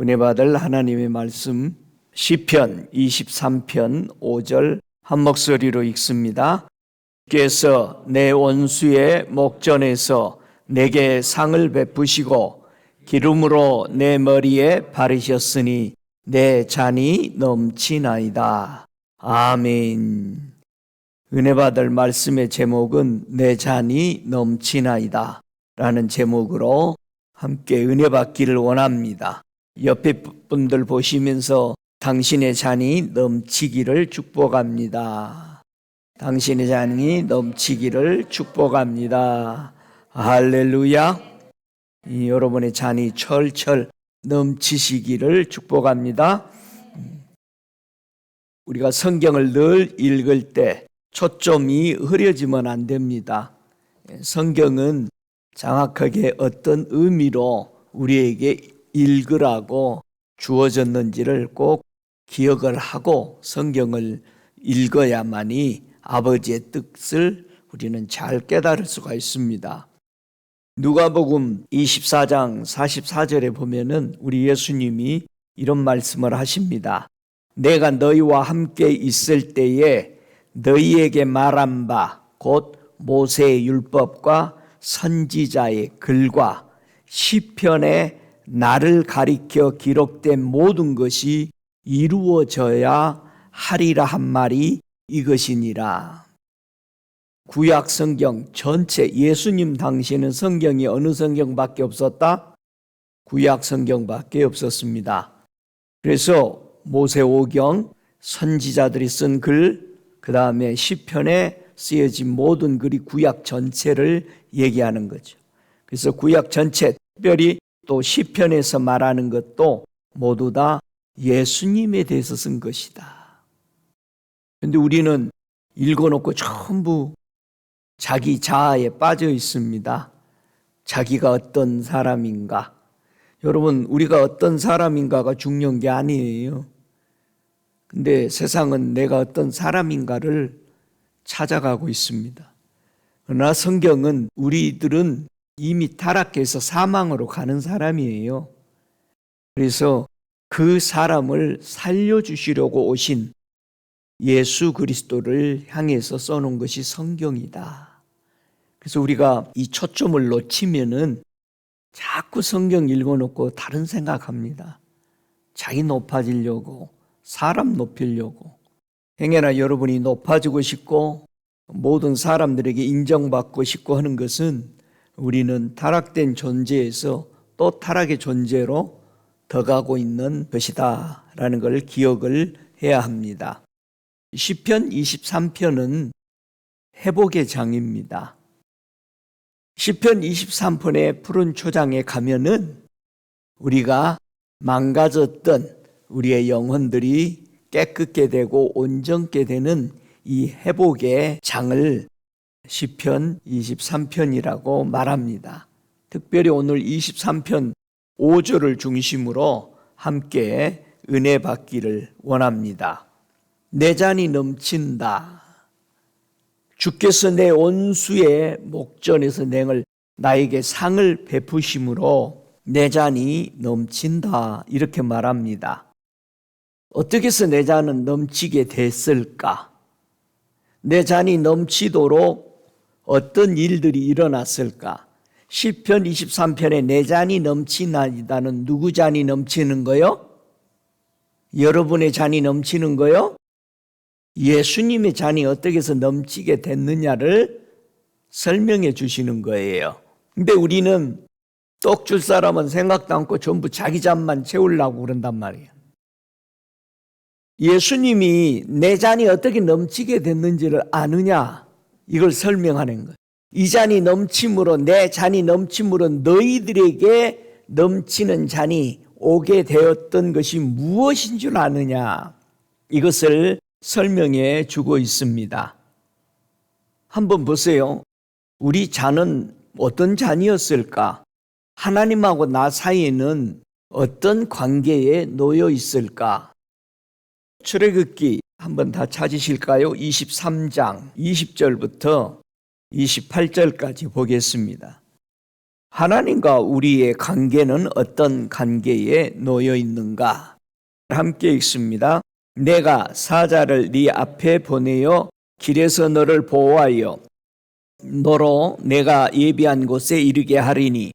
은혜 받을 하나님의 말씀 시편 23편 5절 한 목소리로 읽습니다. 주께서 내 원수의 목전에서 내게 상을 베푸시고 기름으로 내 머리에 바르셨으니 내 잔이 넘치나이다. 아멘. 은혜 받을 말씀의 제목은 내 잔이 넘치나이다 라는 제목으로 함께 은혜 받기를 원합니다. 옆에 분들 보시면서 당신의 잔이 넘치기를 축복합니다. 당신의 잔이 넘치기를 축복합니다. 할렐루야. 여러분의 잔이 철철 넘치시기를 축복합니다. 우리가 성경을 늘 읽을 때 초점이 흐려지면 안 됩니다. 성경은 정확하게 어떤 의미로 우리에게 읽으라고 주어졌는지를 꼭 기억을 하고 성경을 읽어야만이 아버지의 뜻을 우리는 잘 깨달을 수가 있습니다. 누가복음 24장 44절에 보면은 우리 예수님이 이런 말씀을 하십니다. 내가 너희와 함께 있을 때에 너희에게 말한 바 곧 모세의 율법과 선지자의 글과 시편에 나를 가리켜 기록된 모든 것이 이루어져야 하리라 한 말이 이것이니라. 구약 성경 전체, 예수님 당시에는 성경이 어느 성경밖에 없었다? 구약 성경밖에 없었습니다. 그래서 모세오경, 선지자들이 쓴 글, 그 다음에 시편에 쓰여진 모든 글이 구약 전체를 얘기하는 거죠. 그래서 구약 전체, 특별히 또 시편에서 말하는 것도 모두 다 예수님에 대해서 쓴 것이다. 그런데 우리는 읽어놓고 전부 자기 자아에 빠져 있습니다. 자기가 어떤 사람인가. 여러분, 우리가 어떤 사람인가가 중요한 게 아니에요. 근데 세상은 내가 어떤 사람인가를 찾아가고 있습니다. 그러나 성경은 우리들은 이미 타락해서 사망으로 가는 사람이에요. 그래서 그 사람을 살려주시려고 오신 예수 그리스도를 향해서 써놓은 것이 성경이다. 그래서 우리가 이 초점을 놓치면은 자꾸 성경 읽어놓고 다른 생각합니다. 자기 높아지려고, 사람 높이려고. 행여나 여러분이 높아지고 싶고 모든 사람들에게 인정받고 싶고 하는 것은 우리는 타락된 존재에서 또 타락의 존재로 더 가고 있는 것이다 라는 걸 기억을 해야 합니다. 시편 23편은 회복의 장입니다. 시편 23편의 푸른 초장에 가면은 우리가 망가졌던 우리의 영혼들이 깨끗게 되고 온전케 되는 이 회복의 장을 시편 23편이라고 말합니다. 특별히 오늘 23편 5절을 중심으로 함께 은혜 받기를 원합니다. 내 잔이 넘친다. 주께서 내 원수의 목전에서 나에게 상을 베푸심으로 내 잔이 넘친다. 이렇게 말합니다. 어떻게 해서 내 잔은 넘치게 됐을까? 내 잔이 넘치도록 어떤 일들이 일어났을까? 시편 23편에 내 잔이 넘치나이다는 누구 잔이 넘치는 거요? 여러분의 잔이 넘치는 거요? 예수님의 잔이 어떻게 해서 넘치게 됐느냐를 설명해 주시는 거예요. 근데 우리는 떡 줄 사람은 생각도 않고 전부 자기 잔만 채우려고 그런단 말이에요. 예수님이 내 잔이 어떻게 넘치게 됐는지를 아느냐? 이걸 설명하는 거예요. 이 잔이 넘침으로, 내 잔이 넘침으로 너희들에게 넘치는 잔이 오게 되었던 것이 무엇인 줄 아느냐? 이것을 설명해 주고 있습니다. 한번 보세요. 우리 잔은 어떤 잔이었을까? 하나님하고 나 사이에는 어떤 관계에 놓여 있을까? 출애굽기 한번 다 찾으실까요? 23장 20절부터 28절까지 보겠습니다. 하나님과 우리의 관계는 어떤 관계에 놓여 있는가? 함께 읽습니다. 내가 사자를 네 앞에 보내어 길에서 너를 보호하여 너로 내가 예비한 곳에 이르게 하리니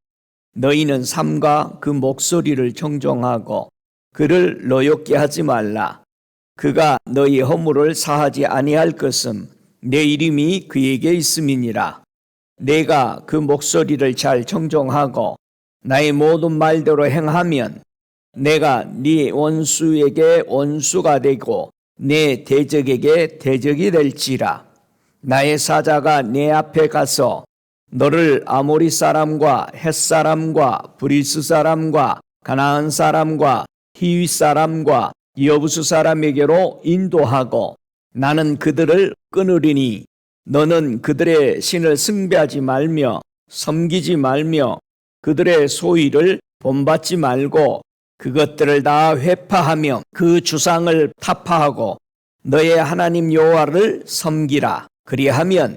너희는 삼가 그 목소리를 청종하고 그를 노엽게 하지 말라. 그가 너희 허물을 사하지 아니할 것은 내 이름이 그에게 있음이니라. 내가 그 목소리를 잘 청종하고 나의 모든 말대로 행하면 내가 네 원수에게 원수가 되고 내 대적에게 대적이 될지라. 나의 사자가 내 앞에 가서 너를 아모리 사람과 헷 사람과 브리스 사람과 가나안 사람과 히위 사람과 여부수 사람에게로 인도하고 나는 그들을 끊으리니 너는 그들의 신을 숭배하지 말며 섬기지 말며 그들의 소위를 본받지 말고 그것들을 다 회파하며 그 주상을 타파하고 너의 하나님 여호와를 섬기라. 그리하면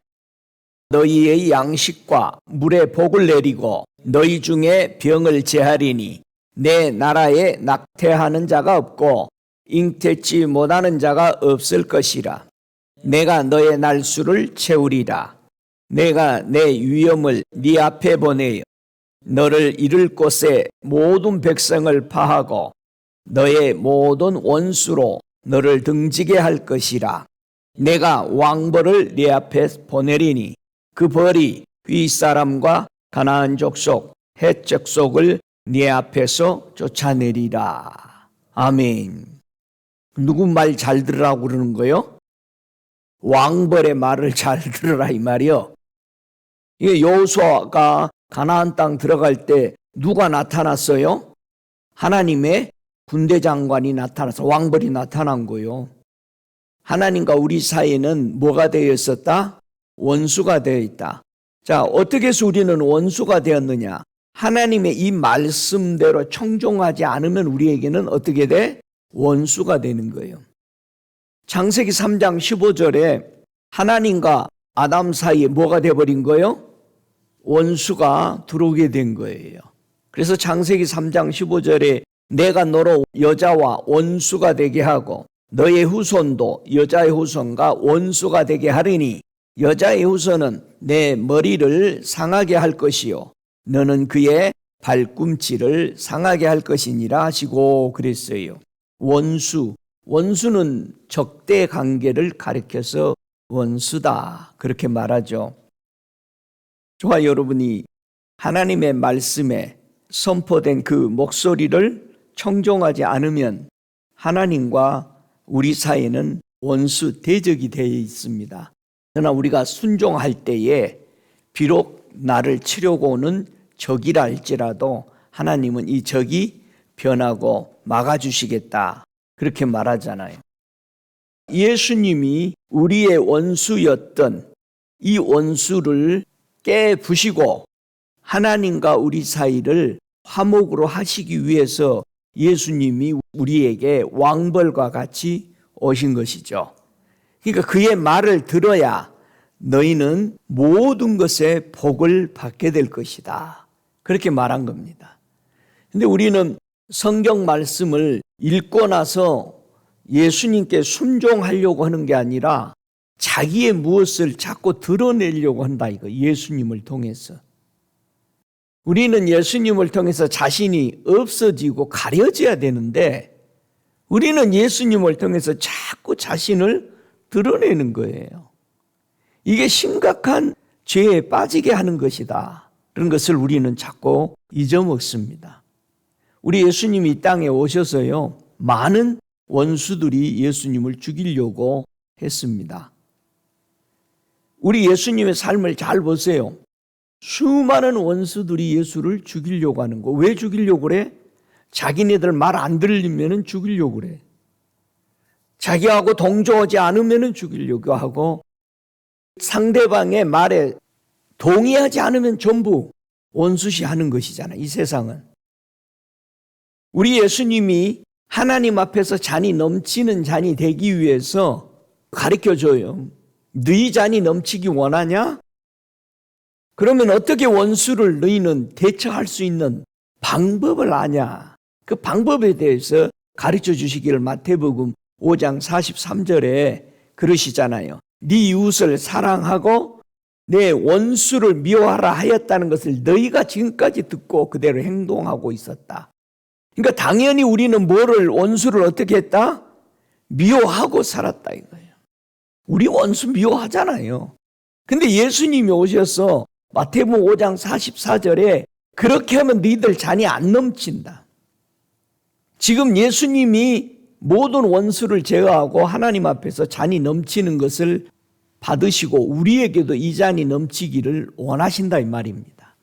너희의 양식과 물의 복을 내리고 너희 중에 병을 제하리니 내 나라에 낙태하는 자가 없고 잉태치 못하는 자가 없을 것이라. 내가 너의 날수를 채우리라. 내가 내 위엄을 네 앞에 보내어 너를 이룰 곳에 모든 백성을 파하고 너의 모든 원수로 너를 등지게 할 것이라. 내가 왕벌을 네 앞에 보내리니 그 벌이 윗사람과 가나안 족속, 헷 족속을 네 앞에서 쫓아내리라. 아멘. 누구 말 잘 들으라고 그러는 거요? 왕벌의 말을 잘 들으라 이 말이요. 이게 여호수아가 가나안 땅 들어갈 때 누가 나타났어요? 하나님의 군대 장관이 나타나서 왕벌이 나타난 거요. 하나님과 우리 사이에는 뭐가 되어 있었다? 원수가 되어 있다. 자, 어떻게 해서 우리는 원수가 되었느냐? 하나님의 이 말씀대로 청종하지 않으면 우리에게는 어떻게 돼? 원수가 되는 거예요. 창세기 3장 15절에 하나님과 아담 사이에 뭐가 되어버린 거예요? 원수가 들어오게 된 거예요. 그래서 창세기 3장 15절에 내가 너로 여자와 원수가 되게 하고 너의 후손도 여자의 후손과 원수가 되게 하리니 여자의 후손은 내 머리를 상하게 할 것이요 너는 그의 발꿈치를 상하게 할 것이니라 하시고 그랬어요. 원수는 적대 관계를 가리켜서 원수다 그렇게 말하죠. 저와 여러분이 하나님의 말씀에 선포된 그 목소리를 청종하지 않으면 하나님과 우리 사이에는 원수 대적이 되어 있습니다. 그러나 우리가 순종할 때에 비록 나를 치려고 오는 적이라 할지라도 하나님은 이 적이 변하고 막아주시겠다 그렇게 말하잖아요. 예수님이 우리의 원수였던 이 원수를 깨부시고 하나님과 우리 사이를 화목으로 하시기 위해서 예수님이 우리에게 왕벌과 같이 오신 것이죠. 그러니까 그의 말을 들어야 너희는 모든 것에 복을 받게 될 것이다. 그렇게 말한 겁니다. 그런데 우리는 성경 말씀을 읽고 나서 예수님께 순종하려고 하는 게 아니라 자기의 무엇을 자꾸 드러내려고 한다 이거 예수님을 통해서. 우리는 예수님을 통해서 자신이 없어지고 가려져야 되는데 우리는 예수님을 통해서 자꾸 자신을 드러내는 거예요. 이게 심각한 죄에 빠지게 하는 것이다. 그런 것을 우리는 자꾸 잊어먹습니다. 우리 예수님이 이 땅에 오셔서요 많은 원수들이 예수님을 죽이려고 했습니다. 우리 예수님의 삶을 잘 보세요. 수많은 원수들이 예수를 죽이려고 하는 거. 왜 죽이려고 그래? 자기네들 말 안 들리면 죽이려고 그래. 자기하고 동조하지 않으면 죽이려고 하고 상대방의 말에 동의하지 않으면 전부 원수시하는 것이잖아요. 이 세상은. 우리 예수님이 하나님 앞에서 잔이 넘치는 잔이 되기 위해서 가르쳐줘요. 너희 잔이 넘치기 원하냐? 그러면 어떻게 원수를 너희는 대처할 수 있는 방법을 아냐? 그 방법에 대해서 가르쳐 주시기를 마태복음 5장 43절에 그러시잖아요. 네 이웃을 사랑하고 내 원수를 미워하라 하였다는 것을 너희가 지금까지 듣고 그대로 행동하고 있었다. 그러니까 당연히 우리는 원수를 어떻게 했다? 미워하고 살았다 이거예요. 우리 원수 미워하잖아요. 근데 예수님이 오셔서 마태복음 5장 44절에 그렇게 하면 너희들 잔이 안 넘친다. 지금 예수님이 모든 원수를 제어하고 하나님 앞에서 잔이 넘치는 것을 받으시고 우리에게도 이 잔이 넘치기를 원하신다 이 말입니다.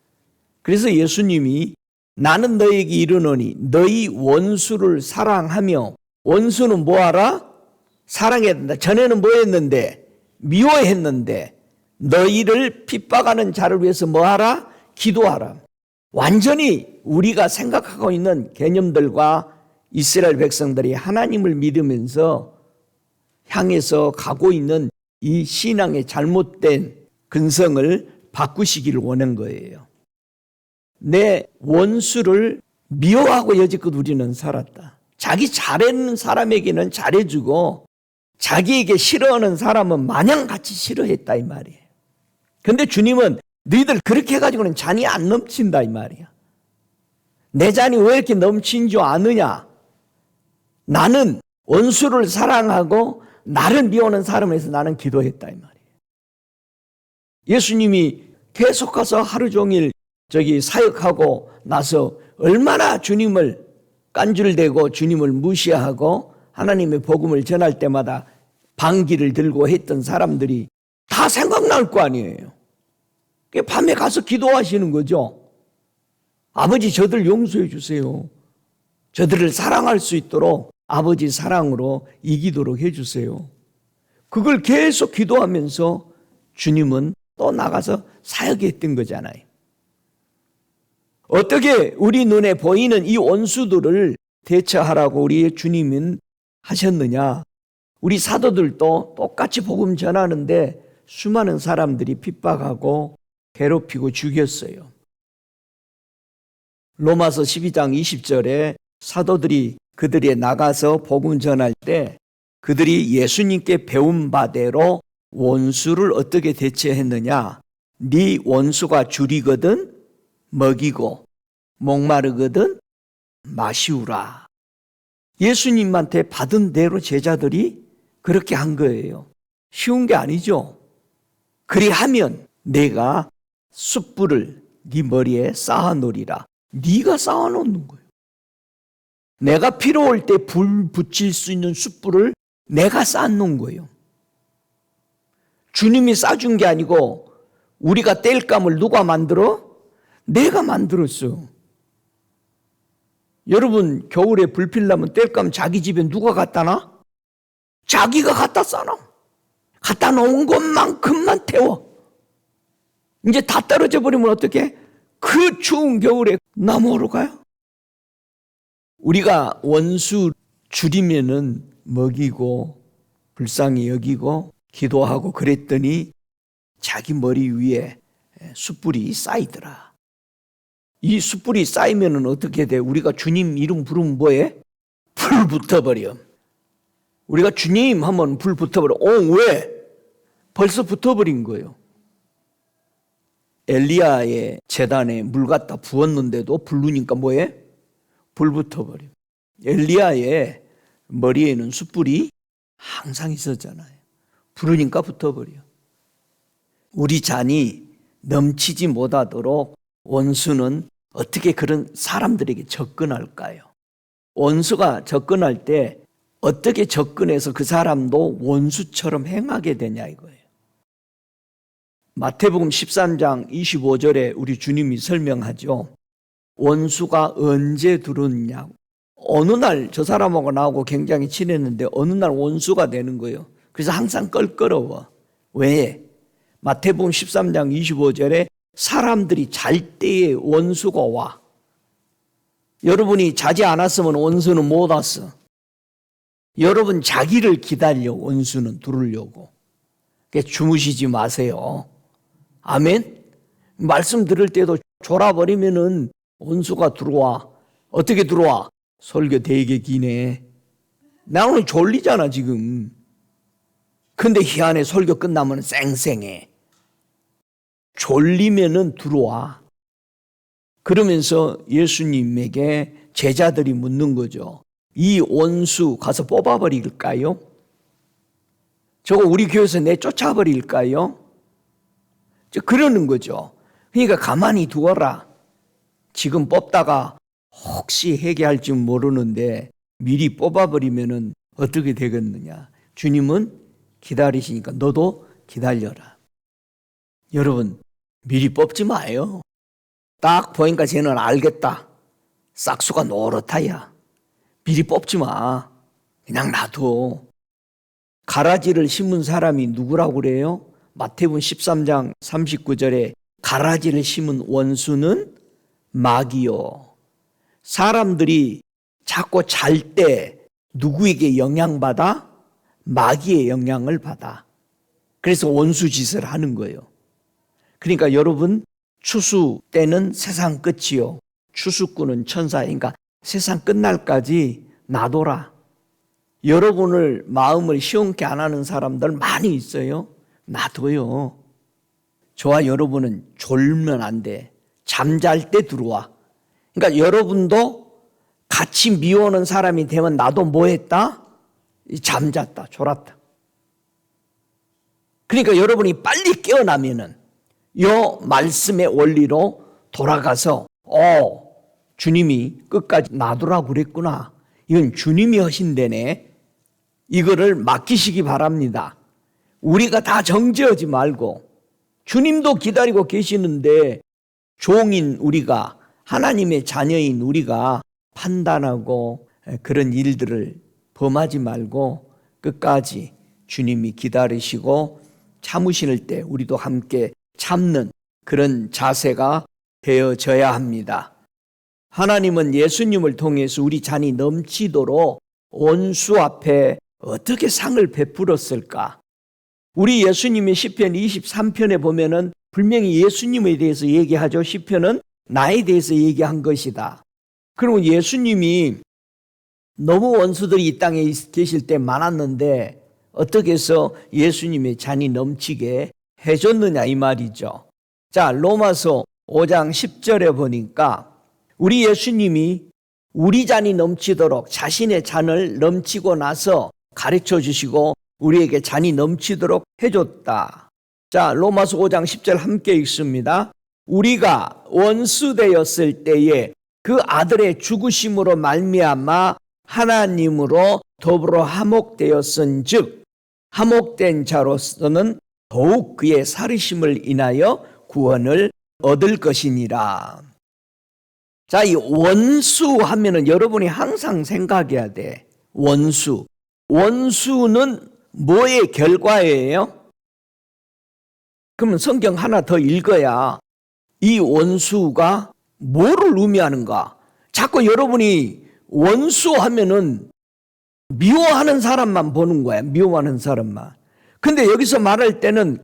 그래서 예수님이 나는 너에게 이르노니 너희 원수를 사랑하며, 원수는 뭐하라? 사랑해야 된다. 전에는 뭐했는데? 미워했는데 너희를 핍박하는 자를 위해서 뭐하라? 기도하라. 완전히 우리가 생각하고 있는 개념들과 이스라엘 백성들이 하나님을 믿으면서 향해서 가고 있는 이 신앙의 잘못된 근성을 바꾸시기를 원한 거예요. 내 원수를 미워하고 여지껏 우리는 살았다. 자기 잘하는 사람에게는 잘해주고 자기에게 싫어하는 사람은 마냥 같이 싫어했다 이 말이에요. 근데 주님은 너희들 그렇게 해가지고는 잔이 안 넘친다 이 말이야. 내 잔이 왜 이렇게 넘친 줄 아느냐? 나는 원수를 사랑하고 나를 미워하는 사람을 위해서 나는 기도했다 이 말이에요. 예수님이 계속 가서 하루 종일 사역하고 나서 얼마나 주님을 깐줄대고 주님을 무시하고 하나님의 복음을 전할 때마다 방귀를 들고 했던 사람들이 다 생각날 거 아니에요. 밤에 가서 기도하시는 거죠. 아버지 저들 용서해 주세요. 저들을 사랑할 수 있도록 아버지 사랑으로 이기도록 해주세요. 그걸 계속 기도하면서 주님은 또 나가서 사역했던 거잖아요. 어떻게 우리 눈에 보이는 이 원수들을 대처하라고 우리의 주님은 하셨느냐? 우리 사도들도 똑같이 복음 전하는데 수많은 사람들이 핍박하고 괴롭히고 죽였어요. 로마서 12장 20절에 사도들이 그들이 나가서 복음 전할 때 그들이 예수님께 배운 바대로 원수를 어떻게 대처했느냐? 네 원수가 줄이거든 먹이고 목마르거든 마시우라. 예수님한테 받은 대로 제자들이 그렇게 한 거예요. 쉬운 게 아니죠. 그리하면 내가 숯불을 네 머리에 쌓아놓으리라. 네가 쌓아놓는 거예요. 내가 필요할 때 불 붙일 수 있는 숯불을 내가 쌓아놓은 거예요. 주님이 쌓아준 게 아니고 우리가 땔감을 누가 만들어? 내가 만들었어. 여러분 겨울에 불 피려면 땔감 자기 집에 누가 갖다 놔? 자기가 갖다 쌓아. 갖다 놓은 것만큼만 태워. 이제 다 떨어져 버리면 어떡해? 그 추운 겨울에 나무로 가요? 우리가 원수 줄이면은 먹이고 불쌍히 여기고 기도하고 그랬더니 자기 머리 위에 숯불이 쌓이더라. 이 숯불이 쌓이면은 어떻게 돼? 우리가 주님 이름 부르면 뭐해? 불 붙어버려. 우리가 주님 하면 불 붙어버려. 왜? 벌써 붙어버린 거예요. 엘리야의 제단에 물 갖다 부었는데도 부르니까 뭐해? 불 붙어버려. 엘리야의 머리에는 숯불이 항상 있었잖아요. 부르니까 붙어버려. 우리 잔이 넘치지 못하도록 원수는 어떻게 그런 사람들에게 접근할까요? 원수가 접근할 때 어떻게 접근해서 그 사람도 원수처럼 행하게 되냐 이거예요. 마태복음 13장 25절에 우리 주님이 설명하죠. 원수가 언제 들어오느냐. 어느 날 저 사람하고 나하고 굉장히 친했는데 어느 날 원수가 되는 거예요. 그래서 항상 껄끄러워. 왜? 마태복음 13장 25절에 사람들이 잘 때에 원수가 와. 여러분이 자지 않았으면 원수는 못 왔어. 여러분 자기를 기다려 원수는 들으려고. 그러니까 주무시지 마세요. 아멘? 말씀 들을 때도 졸아버리면은 원수가 들어와. 어떻게 들어와? 설교 되게 기네. 나 오늘 졸리잖아 지금. 근데 희한해, 설교 끝나면 쌩쌩해. 졸리면은 들어와. 그러면서 예수님에게 제자들이 묻는 거죠. 이 원수 가서 뽑아버릴까요? 저거 우리 교회에서 내쫓아버릴까요? 그러는 거죠. 그러니까 가만히 두어라. 지금 뽑다가 혹시 회개할지 모르는데 미리 뽑아버리면 어떻게 되겠느냐. 주님은 기다리시니까 너도 기다려라. 여러분, 미리 뽑지 마요. 딱 보니까 쟤는 알겠다. 싹수가 노릇하야. 미리 뽑지 마. 그냥 놔둬. 가라지를 심은 사람이 누구라고 그래요? 마태복음 13장 39절에 가라지를 심은 원수는 마귀요. 사람들이 자꾸 잘 때 누구에게 영향받아? 마귀의 영향을 받아. 그래서 원수 짓을 하는 거예요. 그러니까 여러분, 추수 때는 세상 끝이요. 추수꾼은 천사니까 세상 끝날까지 놔둬라. 여러분을 마음을 시원케 안 하는 사람들 많이 있어요. 놔둬요. 저와 여러분은 졸면 안 돼. 잠잘 때 들어와. 그러니까 여러분도 같이 미워하는 사람이 되면 나도 뭐 했다? 잠잤다, 졸았다. 그러니까 여러분이 빨리 깨어나면은 요 말씀의 원리로 돌아가서 주님이 끝까지 놔두라고 그랬구나. 이건 주님이 하신대네. 이거를 맡기시기 바랍니다. 우리가 다 정죄하지 말고 주님도 기다리고 계시는데 종인 우리가, 하나님의 자녀인 우리가 판단하고 그런 일들을 범하지 말고 끝까지 주님이 기다리시고 참으실 때 우리도 함께 참는 그런 자세가 되어져야 합니다. 하나님은 예수님을 통해서 우리 잔이 넘치도록 원수 앞에 어떻게 상을 베풀었을까? 우리 예수님의 시편 23편에 보면은 분명히 예수님에 대해서 얘기하죠. 시편은 나에 대해서 얘기한 것이다. 그러면 예수님이 너무 원수들이 이 땅에 계실 때 많았는데 어떻게 해서 예수님의 잔이 넘치게 해줬느냐 이 말이죠. 자, 로마서 5장 10절에 보니까 우리 예수님이 우리 잔이 넘치도록 자신의 잔을 넘치고 나서 가르쳐 주시고 우리에게 잔이 넘치도록 해줬다. 자, 로마서 5장 10절 함께 읽습니다. 우리가 원수 되었을 때에 그 아들의 죽으심으로 말미암아 하나님으로 더불어 화목되었은즉 화목된 자로서는 더욱 그의 살으심을 인하여 구원을 얻을 것이니라. 자, 이 원수 하면은 여러분이 항상 생각해야 돼. 원수. 원수는 뭐의 결과예요? 그러면 성경 하나 더 읽어야 이 원수가 뭐를 의미하는가? 자꾸 여러분이 원수 하면은 미워하는 사람만 보는 거야. 미워하는 사람만. 근데 여기서 말할 때는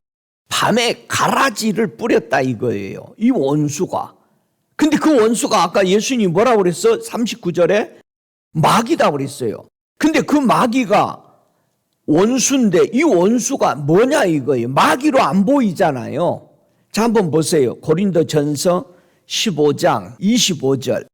밤에 가라지를 뿌렸다 이거예요. 이 원수가. 근데 그 원수가 아까 예수님이 뭐라고 그랬어? 39절에 마귀다 그랬어요. 근데 그 마귀가 원수인데 이 원수가 뭐냐 이거예요. 마귀로 안 보이잖아요. 자, 한번 보세요. 고린도전서 15장 25절.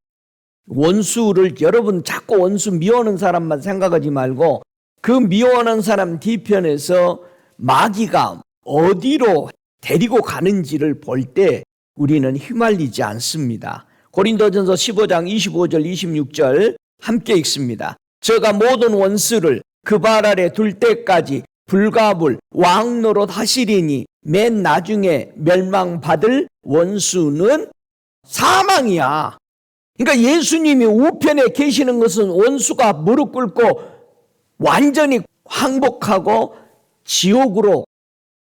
원수를 여러분 자꾸 원수 미워하는 사람만 생각하지 말고 그 미워하는 사람 뒤편에서 마귀가 어디로 데리고 가는지를 볼 때 우리는 휘말리지 않습니다. 고린도전서 15장 25절 26절 함께 읽습니다. 저가 모든 원수를 그 발 아래 둘 때까지 불가불 왕노릇 하시리니 맨 나중에 멸망받을 원수는 사망이야. 그러니까 예수님이 우편에 계시는 것은 원수가 무릎 꿇고 완전히 항복하고 지옥으로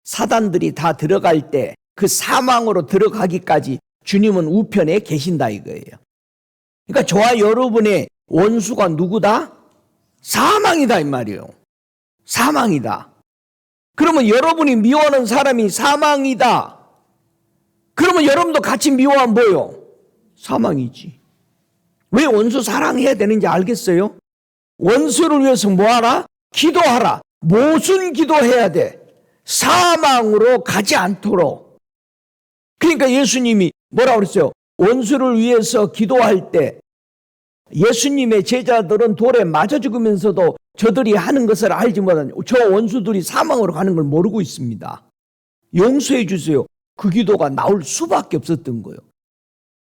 사단들이 다 들어갈 때 그 사망으로 들어가기까지 주님은 우편에 계신다 이거예요. 그러니까 저와 여러분의 원수가 누구다? 사망이다 이 말이에요. 사망이다. 그러면 여러분이 미워하는 사람이 사망이다. 그러면 여러분도 같이 미워하면 뭐요? 사망이지. 왜 원수 사랑해야 되는지 알겠어요? 원수를 위해서 뭐하라? 기도하라. 무슨 기도해야 돼? 사망으로 가지 않도록. 그러니까 예수님이 뭐라고 그랬어요? 원수를 위해서 기도할 때 예수님의 제자들은 돌에 맞아 죽으면서도 저들이 하는 것을 알지 못하는 저 원수들이 사망으로 가는 걸 모르고 있습니다. 용서해 주세요. 그 기도가 나올 수밖에 없었던 거예요.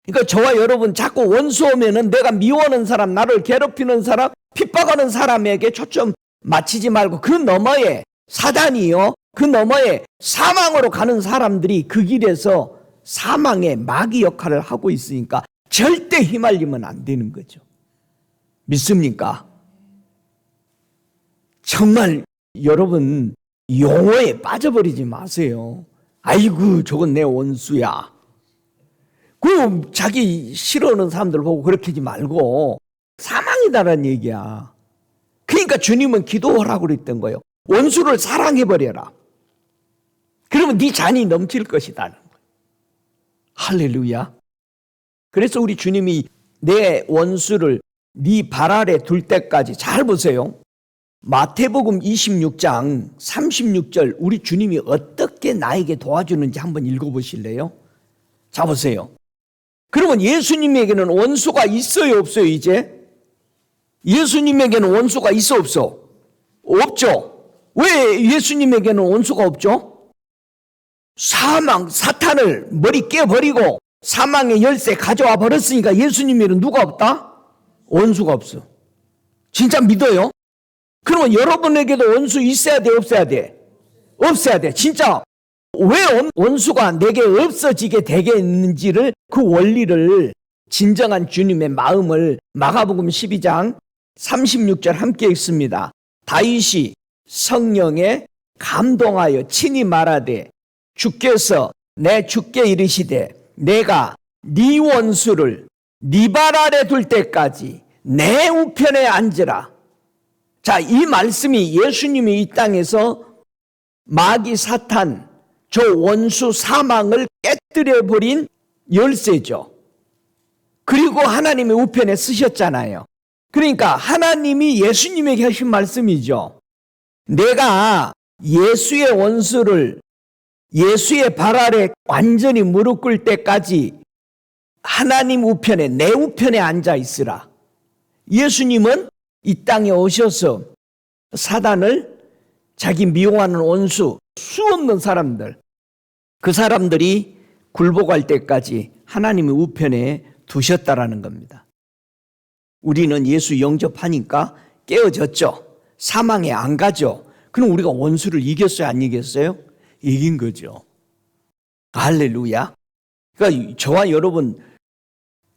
그러니까 저와 여러분 자꾸 원수 오면은 내가 미워하는 사람, 나를 괴롭히는 사람, 핍박하는 사람에게 초점 맞추지 말고 그 너머에 사단이요. 그 너머에 사망으로 가는 사람들이 그 길에서 사망의 마귀 역할을 하고 있으니까 절대 휘말리면 안 되는 거죠. 믿습니까? 정말 여러분 용어에 빠져버리지 마세요. 아이고 저건 내 원수야. 그 자기 싫어하는 사람들 보고 그렇게 하지 말고 사망이다라는 얘기야. 그러니까 주님은 기도하라고 그랬던 거예요. 원수를 사랑해버려라. 그러면 네 잔이 넘칠 것이다는 거예요. 할렐루야. 그래서 우리 주님이 내 원수를 네 발 아래 둘 때까지 잘 보세요. 마태복음 26장 36절 우리 주님이 어떻게 나에게 도와주는지 한번 읽어보실래요? 자 보세요. 그러면 예수님에게는 원수가 있어요 없어요 이제? 예수님에게는 원수가 있어 없어? 없죠. 왜 예수님에게는 원수가 없죠? 사망, 사탄을 머리 깨버리고 사망의 열쇠 가져와 버렸으니까 예수님에게는 누가 없다? 원수가 없어. 진짜 믿어요? 그러면 여러분에게도 원수 있어야 돼 없어야 돼? 없어야 돼. 진짜 왜 원수가 내게 없어지게 되겠는지를 그 원리를 진정한 주님의 마음을 마가복음 12장 36절 함께 읽습니다. 다윗이 성령에 감동하여 친히 말하되 주께서 내 주께 이르시되 내가 네 원수를 네 발 아래 둘 때까지 내 우편에 앉으라. 자, 이 말씀이 예수님이 이 땅에서 마귀 사탄 저 원수 사망을 깨뜨려 버린 열쇠죠. 그리고 하나님의 우편에 쓰셨잖아요. 그러니까 하나님이 예수님에게 하신 말씀이죠. 내가 예수의 원수를 예수의 발 아래 완전히 무릎 꿇을 때까지 하나님 우편에 내 우편에 앉아 있으라. 예수님은 이 땅에 오셔서 사단을 자기 미워하는 원수 수없는 사람들 그 사람들이 굴복할 때까지 하나님의 우편에 두셨다라는 겁니다. 우리는 예수 영접하니까 깨어졌죠. 사망에 안 가죠. 그럼 우리가 원수를 이겼어요 안 이겼어요? 이긴 거죠. 할렐루야. 그러니까 저와 여러분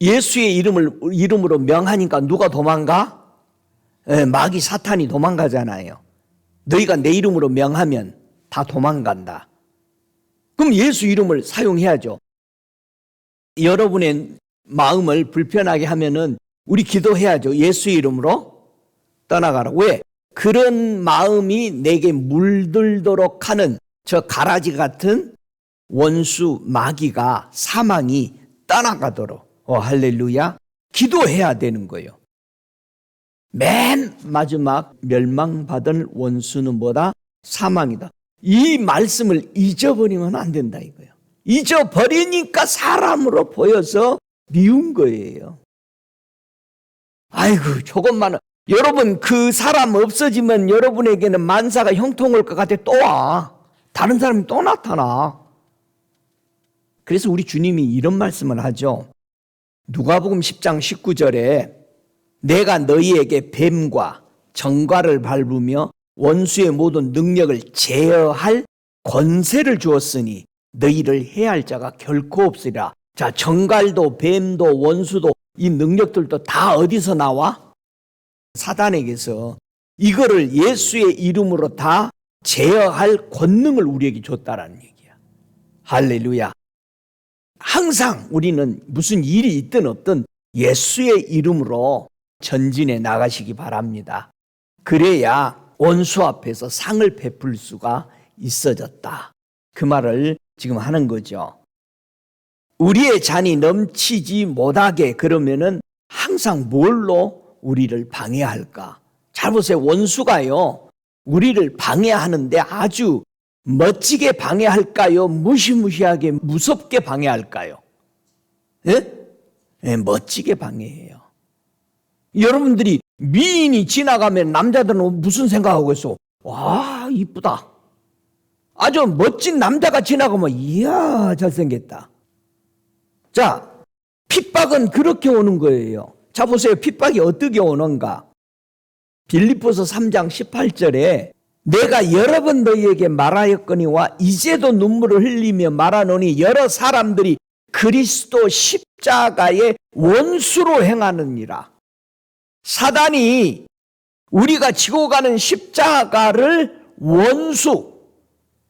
예수의 이름으로 명하니까 누가 도망가? 마귀 사탄이 도망가잖아요. 너희가 내 이름으로 명하면 다 도망간다. 그럼 예수 이름을 사용해야죠. 여러분의 마음을 불편하게 하면은 우리 기도해야죠. 예수 이름으로 떠나가라. 왜? 그런 마음이 내게 물들도록 하는 저 가라지 같은 원수 마귀가 사망이 떠나가도록 할렐루야. 기도해야 되는 거예요. 맨 마지막 멸망받은 원수는 뭐다? 사망이다. 이 말씀을 잊어버리면 안 된다 이거예요. 잊어버리니까 사람으로 보여서 미운 거예요. 아이고 저것만 여러분 그 사람 없어지면 여러분에게는 만사가 형통할 것 같아 또 와. 다른 사람이 또 나타나. 그래서 우리 주님이 이런 말씀을 하죠. 누가복음 10장 19절에 내가 너희에게 뱀과 정갈을 밟으며 원수의 모든 능력을 제어할 권세를 주었으니 너희를 해할 자가 결코 없으리라. 자, 정갈도 뱀도 원수도 이 능력들도 다 어디서 나와? 사단에게서. 이거를 예수의 이름으로 다 제어할 권능을 우리에게 줬다라는 얘기야. 할렐루야. 항상 우리는 무슨 일이 있든 없든 예수의 이름으로 전진해 나가시기 바랍니다. 그래야 원수 앞에서 상을 베풀 수가 있어졌다. 그 말을 지금 하는 거죠. 우리의 잔이 넘치지 못하게 그러면은 항상 뭘로 우리를 방해할까? 잘 보세요. 원수가요, 우리를 방해하는데 아주 멋지게 방해할까요? 무시무시하게 무섭게 방해할까요? 예? 예, 멋지게 방해해요. 여러분들이 미인이 지나가면 남자들은 무슨 생각하고 있어? 와, 이쁘다. 아주 멋진 남자가 지나가면 이야, 잘생겼다. 자, 핍박은 그렇게 오는 거예요. 자, 보세요. 핍박이 어떻게 오는가? 빌립보서 3장 18절에 내가 여러 번 너희에게 말하였거니와 이제도 눈물을 흘리며 말하노니 여러 사람들이 그리스도 십자가의 원수로 행하느니라. 사단이 우리가 지고 가는 십자가를 원수,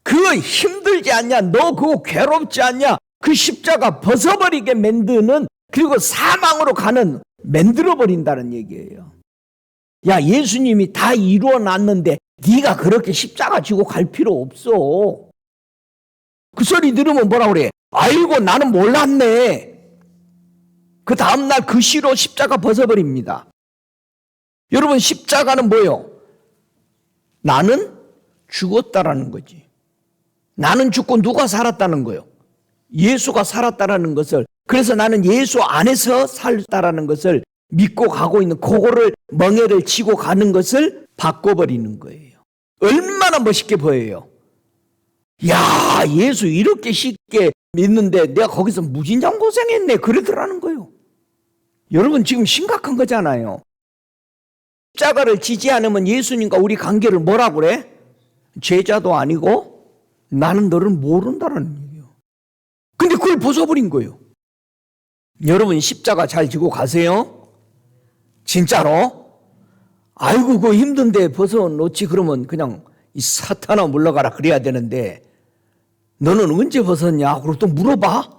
그거 힘들지 않냐? 너 그거 괴롭지 않냐? 그 십자가 벗어버리게 만드는, 그리고 사망으로 가는, 만들어버린다는 얘기예요. 야, 예수님이 다 이루어놨는데 네가 그렇게 십자가 지고 갈 필요 없어. 그 소리 들으면 뭐라 그래? 아이고, 나는 몰랐네. 그 다음날 그 시로 십자가 벗어버립니다. 여러분, 십자가는 뭐예요? 나는 죽었다라는 거지. 나는 죽고 누가 살았다는 거예요? 예수가 살았다라는 것을, 그래서 나는 예수 안에서 살다라는 것을 믿고 가고 있는, 그거를 멍에를 치고 가는 것을 바꿔버리는 거예요. 얼마나 멋있게 보여요. 야, 예수 이렇게 쉽게 믿는데 내가 거기서 무진장 고생했네, 그러더라는 거예요. 여러분, 지금 심각한 거잖아요. 십자가를 지지 않으면 예수님과 우리 관계를 뭐라 그래? 제자도 아니고 나는 너를 모른다는 얘기예요. 근데 그걸 벗어버린 거예요. 여러분, 십자가 잘 지고 가세요? 진짜로? 아이고, 그거 힘든데 벗어놓지 그러면 그냥 이 사탄아 물러가라 그래야 되는데 너는 언제 벗었냐? 그러고 또 물어봐?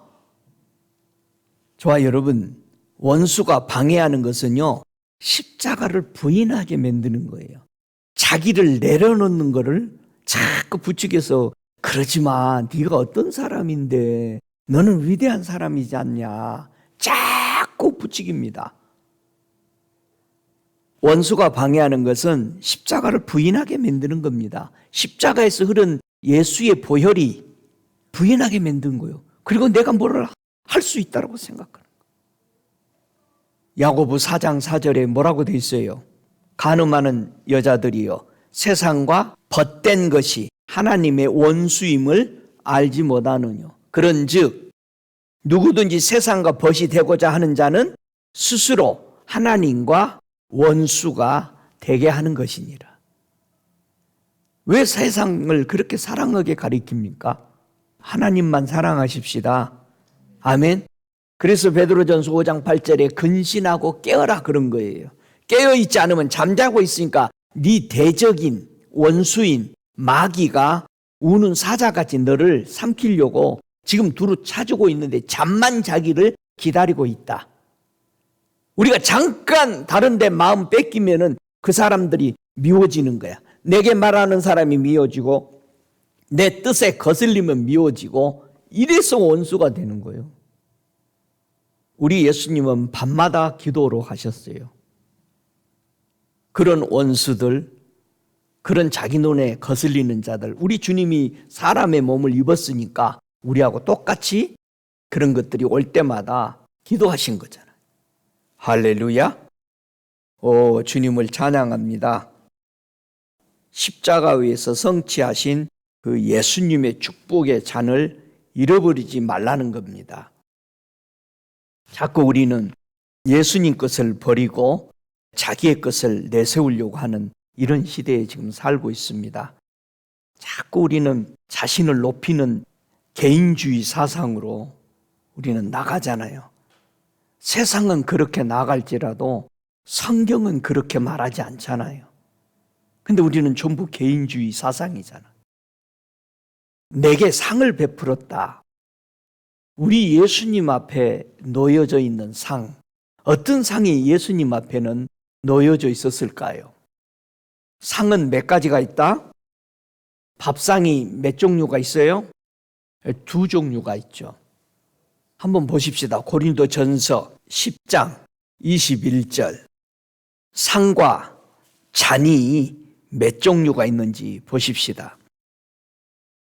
저와 여러분, 원수가 방해하는 것은요, 십자가를 부인하게 만드는 거예요. 자기를 내려놓는 거를 자꾸 부추겨서, 그러지 마, 네가 어떤 사람인데 너는 위대한 사람이지 않냐, 자꾸 부추깁니다. 원수가 방해하는 것은 십자가를 부인하게 만드는 겁니다. 십자가에서 흐른 예수의 보혈이 부인하게 만든 거예요. 그리고 내가 뭐를 할 수 있다고 생각하는 거예요. 야고보 4장 4절에 뭐라고 되어 있어요? 간음하는 여자들이요, 세상과 벗된 것이 하나님의 원수임을 알지 못하느뇨. 그런즉 누구든지 세상과 벗이 되고자 하는 자는 스스로 하나님과 원수가 되게 하는 것이니라. 왜 세상을 그렇게 사랑하게 가리킵니까? 하나님만 사랑하십시다. 아멘. 그래서 베드로전서 5장 8절에 근신하고 깨어라 그런 거예요. 깨어있지 않으면, 잠자고 있으니까 네 대적인 원수인 마귀가 우는 사자같이 너를 삼키려고 지금 두루 찾고 있는데 잠만 자기를 기다리고 있다. 우리가 잠깐 다른 데 마음 뺏기면은 그 사람들이 미워지는 거야. 내게 말하는 사람이 미워지고 내 뜻에 거슬리면 미워지고, 이래서 원수가 되는 거예요. 우리 예수님은 밤마다 기도로 하셨어요. 그런 원수들, 그런 자기 눈에 거슬리는 자들, 우리 주님이 사람의 몸을 입었으니까 우리하고 똑같이 그런 것들이 올 때마다 기도하신 거잖아요. 할렐루야. 오, 주님을 찬양합니다. 십자가 위에서 성취하신 그 예수님의 축복의 잔을 잃어버리지 말라는 겁니다. 자꾸 우리는 예수님 것을 버리고 자기의 것을 내세우려고 하는 이런 시대에 지금 살고 있습니다. 자꾸 우리는 자신을 높이는 개인주의 사상으로 우리는 나가잖아요. 세상은 그렇게 나갈지라도 성경은 그렇게 말하지 않잖아요. 근데 우리는 전부 개인주의 사상이잖아. 내게 상을 베풀었다. 우리 예수님 앞에 놓여져 있는 상, 어떤 상이 예수님 앞에는 놓여져 있었을까요? 상은 몇 가지가 있다? 밥상이 몇 종류가 있어요? 2종류가 있죠. 한번 보십시다. 고린도전서 10장 21절. 상과 잔이 몇 종류가 있는지 보십시다.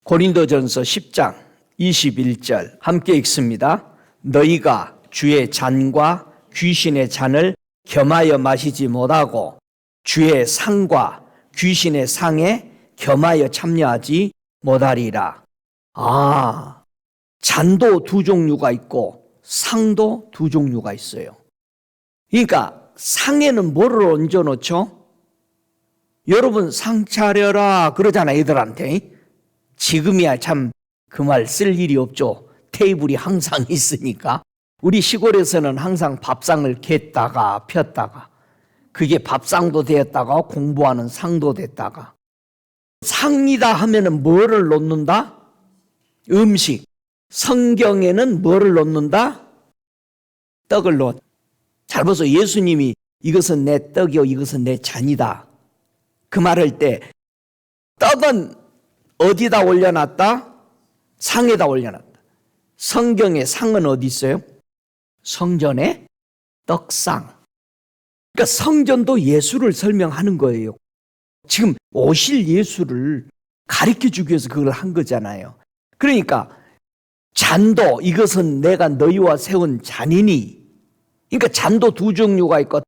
고린도전서 10장 21절 함께 읽습니다. 너희가 주의 잔과 귀신의 잔을 겸하여 마시지 못하고 주의 상과 귀신의 상에 겸하여 참여하지 못하리라. 잔도 두 종류가 있고 상도 두 종류가 있어요. 그러니까 상에는 뭐를 얹어놓죠? 여러분 상 차려라 그러잖아 애들한테. 지금이야 참 그 말 쓸 일이 없죠. 테이블이 항상 있으니까. 우리 시골에서는 항상 밥상을 갰다가 폈다가 그게 밥상도 되었다가 공부하는 상도 됐다가. 상이다 하면은 뭐를 놓는다? 음식. 성경에는 뭐를 놓는다? 떡을 놓. 잘 보세요. 예수님이 이것은 내 떡이요 이것은 내 잔이다 그 말할 때 떡은 어디다 올려놨다? 상에다 올려놨다. 성경에 상은 어디 있어요? 성전에 떡상. 그러니까 성전도 예수를 설명하는 거예요. 지금 오실 예수를 가르쳐 주기 위해서 그걸 한 거잖아요. 그러니까 잔도 이것은 내가 너희와 세운 잔이니. 그러니까 잔도 두 종류가 있고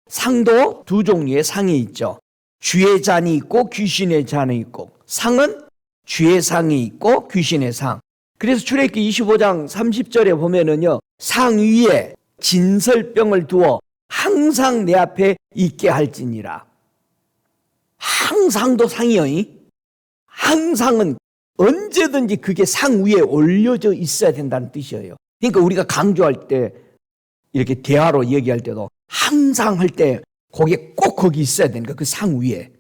상도 두 종류의 상이 있죠. 주의 잔이 있고 귀신의 잔이 있고 상은 주의 상이 있고 귀신의 상. 그래서 출애굽기 25장 30절에 보면은요. 상 위에 진설병을 두어 항상 내 앞에 있게 할지니라. 항상도 상이요. 항상은 언제든지 그게 상 위에 올려져 있어야 된다는 뜻이에요. 그러니까 우리가 강조할 때 이렇게 대화로 얘기할 때도 항상 할 때 거기에 꼭 거기 있어야 되니까 그 상 위에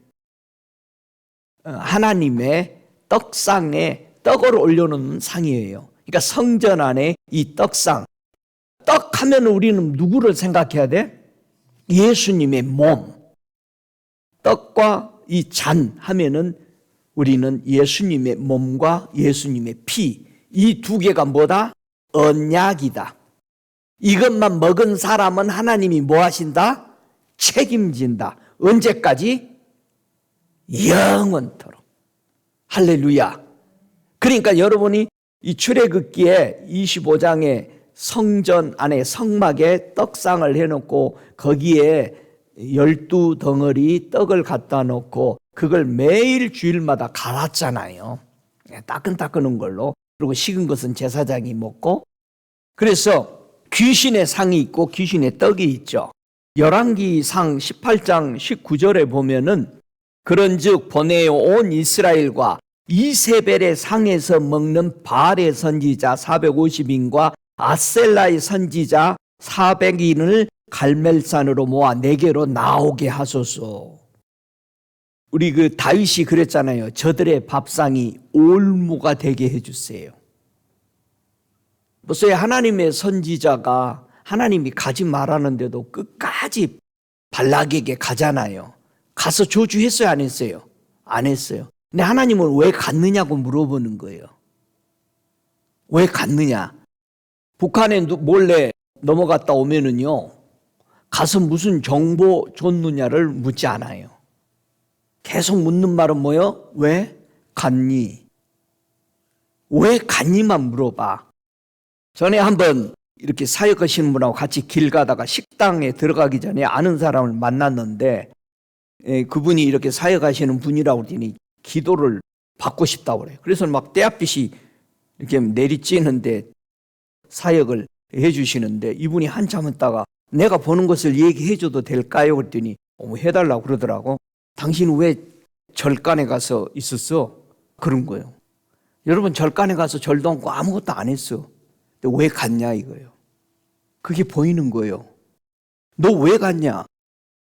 하나님의 떡상에 떡을 올려놓는 상이에요. 그러니까 성전 안에 이 떡상. 떡 하면 우리는 누구를 생각해야 돼? 예수님의 몸. 떡과 이 잔 하면은 우리는 예수님의 몸과 예수님의 피. 이 두 개가 뭐다? 언약이다. 이것만 먹은 사람은 하나님이 뭐 하신다? 책임진다. 언제까지? 영원토록. 할렐루야. 그러니까 여러분이 이 출애굽기에 25장에 성전 안에 성막에 떡상을 해놓고 거기에 12덩어리 떡을 갖다 놓고 그걸 매일 주일마다 갈았잖아요. 따끈따끈한 걸로. 그리고 식은 것은 제사장이 먹고. 그래서 귀신의 상이 있고 귀신의 떡이 있죠. 열왕기상 18장 19절에 보면은 그런즉 보내어 온 이스라엘과 이세벨의 상에서 먹는 바알의 선지자 450인과 아셀라의 선지자 400인을 갈멜산으로 모아 내게로 나오게 하소서. 우리 그 다윗이 그랬잖아요. 저들의 밥상이 올무가 되게 해주세요. 보세요. 하나님의 선지자가 하나님이 가지 말라는데도 끝까지 발락에게 가잖아요. 가서 저주했어요? 안 했어요? 안 했어요. 근데 하나님은 왜 갔느냐고 물어보는 거예요. 왜 갔느냐? 북한에 몰래 넘어갔다 오면은요, 가서 무슨 정보 줬느냐를 묻지 않아요. 계속 묻는 말은 뭐예요? 왜 갔니? 왜 갔니만 물어봐. 전에 한번 이렇게 사역하시는 분하고 같이 길 가다가 식당에 들어가기 전에 아는 사람을 만났는데 그분이 이렇게 사역하시는 분이라고 그러더니 기도를 받고 싶다고 그래요. 그래서 막 떼약빛이 이렇게 내리쬐는데 사역을 해주시는데 이분이 한참 있다가 내가 보는 것을 얘기해 줘도 될까요? 그랬더니 해달라고 그러더라고. 당신 왜 절간에 가서 있었어? 그런 거예요. 여러분 절간에 가서 절도 않고 아무것도 안 했어. 근데 왜 갔냐 이거예요. 그게 보이는 거예요. 너 왜 갔냐?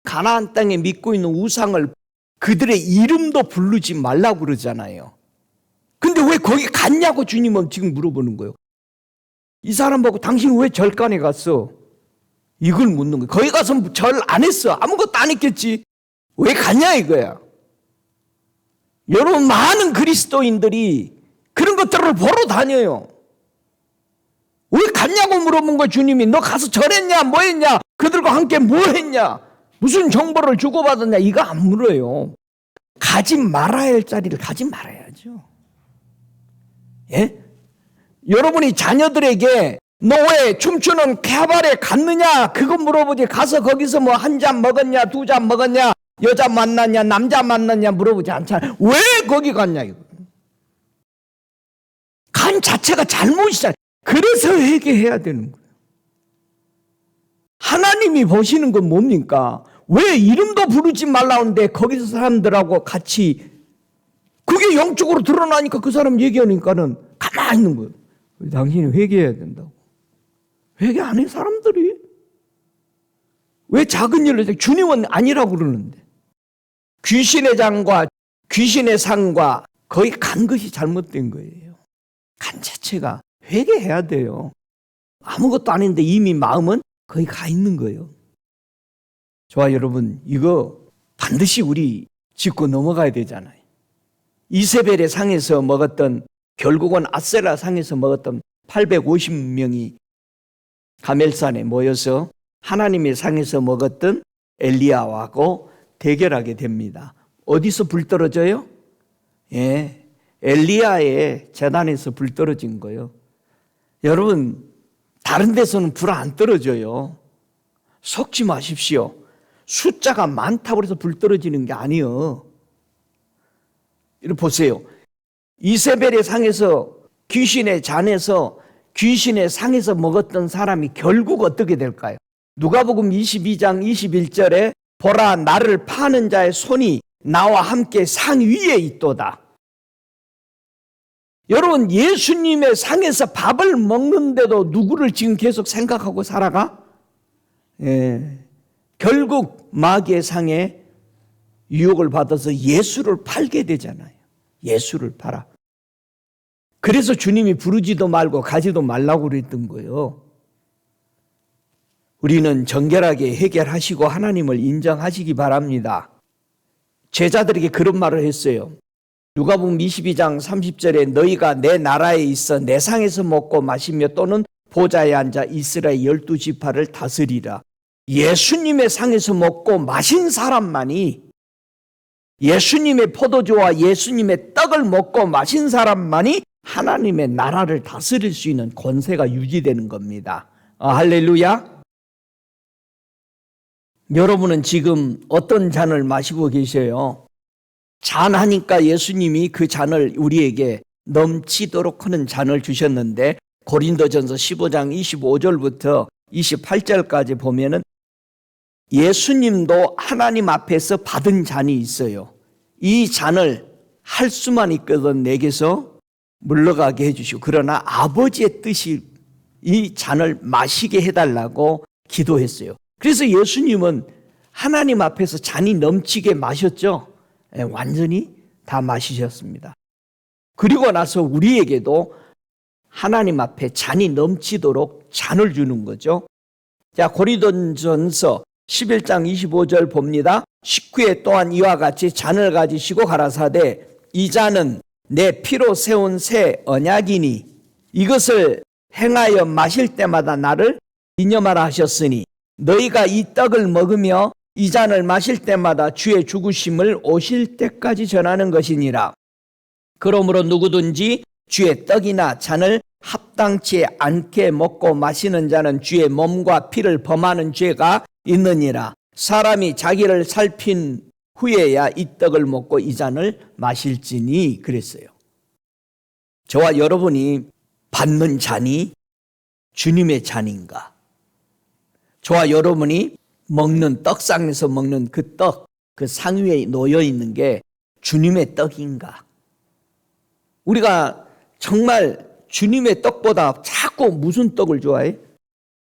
가나안 땅에 믿고 있는 우상을 그들의 이름도 부르지 말라고 그러잖아요. 근데 왜 거기 갔냐고 주님은 지금 물어보는 거예요. 이 사람 보고 당신 왜 절간에 갔어? 이걸 묻는 거예요. 거기 가서 절 안 했어. 아무것도 안 했겠지. 왜 갔냐 이거야. 여러분 많은 그리스도인들이 그런 것들을 보러 다녀요. 왜 갔냐고 물어본 거야. 주님이 너 가서 절했냐 뭐 했냐 그들과 함께 뭐 했냐 무슨 정보를 주고받았냐 이거 안 물어요. 가지 말아야 할 자리를 가지 말아야죠. 예? 여러분이 자녀들에게 너 왜 춤추는 캐바레 갔느냐 그거 물어보지 가서 거기서 뭐 한 잔 먹었냐 두 잔 먹었냐 여자 만났냐 남자 만났냐 물어보지 않잖아요. 왜 거기 갔냐 이거. 간 자체가 잘못이잖아요. 그래서 회개해야 되는 거예요. 하나님이 보시는 건 뭡니까? 왜 이름도 부르지 말라는데 거기서 사람들하고 같이 그게 영적으로 드러나니까 그 사람 얘기하니까는 가만히 있는 거예요. 당신이 회개해야 된다고. 회개 안 해 사람들이. 왜 작은 일을 해? 주님은 아니라고 그러는데. 귀신의 장과 귀신의 상과 거기 간 것이 잘못된 거예요. 간 자체가 회개해야 돼요. 아무것도 아닌데 이미 마음은 거기 가 있는 거예요. 저와 여러분 이거 반드시 우리 짚고 넘어가야 되잖아요. 이세벨의 상에서 먹었던 결국은 아세라 상에서 먹었던 850명이 가멜산에 모여서 하나님의 상에서 먹었던 엘리야하고 대결하게 됩니다. 어디서 불 떨어져요? 예, 엘리야의 제단에서 불 떨어진 거예요. 여러분 다른 데서는 불 안 떨어져요. 속지 마십시오. 숫자가 많다고 해서 불 떨어지는 게 아니에요. 이렇게 보세요. 이세벨의 상에서 귀신의 잔에서 귀신의 상에서 먹었던 사람이 결국 어떻게 될까요? 누가복음 22장 21절에 보라 나를 파는 자의 손이 나와 함께 상 위에 있도다. 여러분 예수님의 상에서 밥을 먹는데도 누구를 지금 계속 생각하고 살아가? 예. 결국 마귀의 상에 유혹을 받아서 예수를 팔게 되잖아요. 예수를 팔아. 그래서 주님이 부르지도 말고 가지도 말라고 그랬던 거예요. 우리는 정결하게 해결하시고 하나님을 인정하시기 바랍니다. 제자들에게 그런 말을 했어요. 누가복음 22장 30절에 너희가 내 나라에 있어 내 상에서 먹고 마시며 또는 보좌에 앉아 이스라엘 12지파를 다스리라. 예수님의 상에서 먹고 마신 사람만이 예수님의 포도주와 예수님의 떡을 먹고 마신 사람만이 하나님의 나라를 다스릴 수 있는 권세가 유지되는 겁니다. 할렐루야. 여러분은 지금 어떤 잔을 마시고 계세요? 잔하니까 예수님이 그 잔을 우리에게 넘치도록 하는 잔을 주셨는데 고린도전서 15장 25절부터 28절까지 보면은 예수님도 하나님 앞에서 받은 잔이 있어요. 이 잔을 할 수만 있거든 내게서 물러가게 해주시고 그러나 아버지의 뜻이 이 잔을 마시게 해달라고 기도했어요. 그래서 예수님은 하나님 앞에서 잔이 넘치게 마셨죠. 완전히 다 마시셨습니다. 그리고 나서 우리에게도 하나님 앞에 잔이 넘치도록 잔을 주는 거죠. 자, 고린도전서 11장 25절 봅니다. 식후에 또한 이와 같이 잔을 가지시고 가라사대 이 잔은 내 피로 세운 새 언약이니 이것을 행하여 마실 때마다 나를 기념하라 하셨으니 너희가 이 떡을 먹으며 이 잔을 마실 때마다 주의 죽으심을 오실 때까지 전하는 것이니라. 그러므로 누구든지 주의 떡이나 잔을 합당치 않게 먹고 마시는 자는 주의 몸과 피를 범하는 죄가 있느니라. 사람이 자기를 살핀 후에야 이 떡을 먹고 이 잔을 마실지니 그랬어요. 저와 여러분이 받는 잔이 주님의 잔인가? 저와 여러분이 먹는 떡상에서 먹는 그 떡, 그 상 위에 놓여 있는 게 주님의 떡인가? 우리가 정말 주님의 떡보다 자꾸 무슨 떡을 좋아해?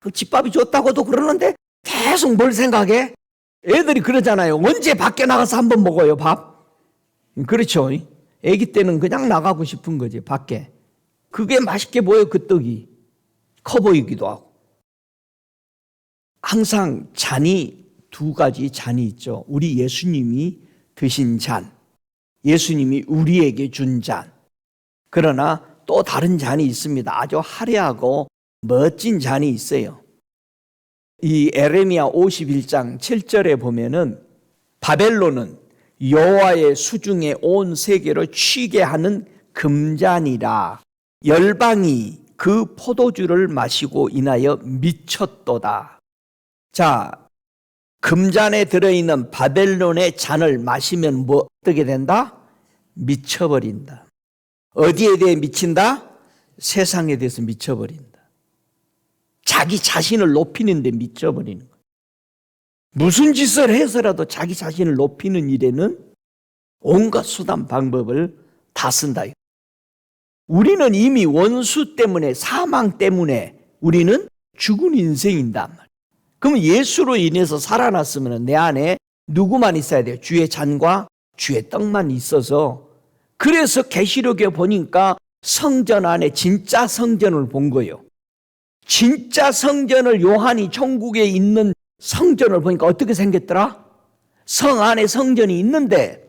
그 집밥이 좋다고도 그러는데 계속 뭘 생각해? 애들이 그러잖아요. 언제 밖에 나가서 한번 먹어요, 밥? 그렇죠. 애기 때는 그냥 나가고 싶은 거지, 밖에. 그게 맛있게 보여, 그 떡이. 커 보이기도 하고. 항상 잔이 두 가지 잔이 있죠. 우리 예수님이 드신 잔, 예수님이 우리에게 준 잔. 그러나 또 다른 잔이 있습니다. 아주 화려하고 멋진 잔이 있어요. 이 에레미야 51장 7절에 보면은 바벨론은 여호와의 수중에 온 세계를 취게 하는 금잔이라 열방이 그 포도주를 마시고 인하여 미쳤도다. 자, 금잔에 들어있는 바벨론의 잔을 마시면 뭐 어떻게 된다? 미쳐버린다. 어디에 대해 미친다? 세상에 대해서 미쳐버린다. 자기 자신을 높이는 데 미쳐버리는 거예요. 무슨 짓을 해서라도 자기 자신을 높이는 일에는 온갖 수단 방법을 다 쓴다. 우리는 이미 원수 때문에, 사망 때문에 우리는 죽은 인생인단 말이에요. 그럼 예수로 인해서 살아났으면 내 안에 누구만 있어야 돼요? 주의 잔과 주의 떡만 있어서. 그래서 계시록에 보니까 성전 안에 진짜 성전을 본 거예요. 진짜 성전을 요한이 천국에 있는 성전을 보니까 어떻게 생겼더라? 성 안에 성전이 있는데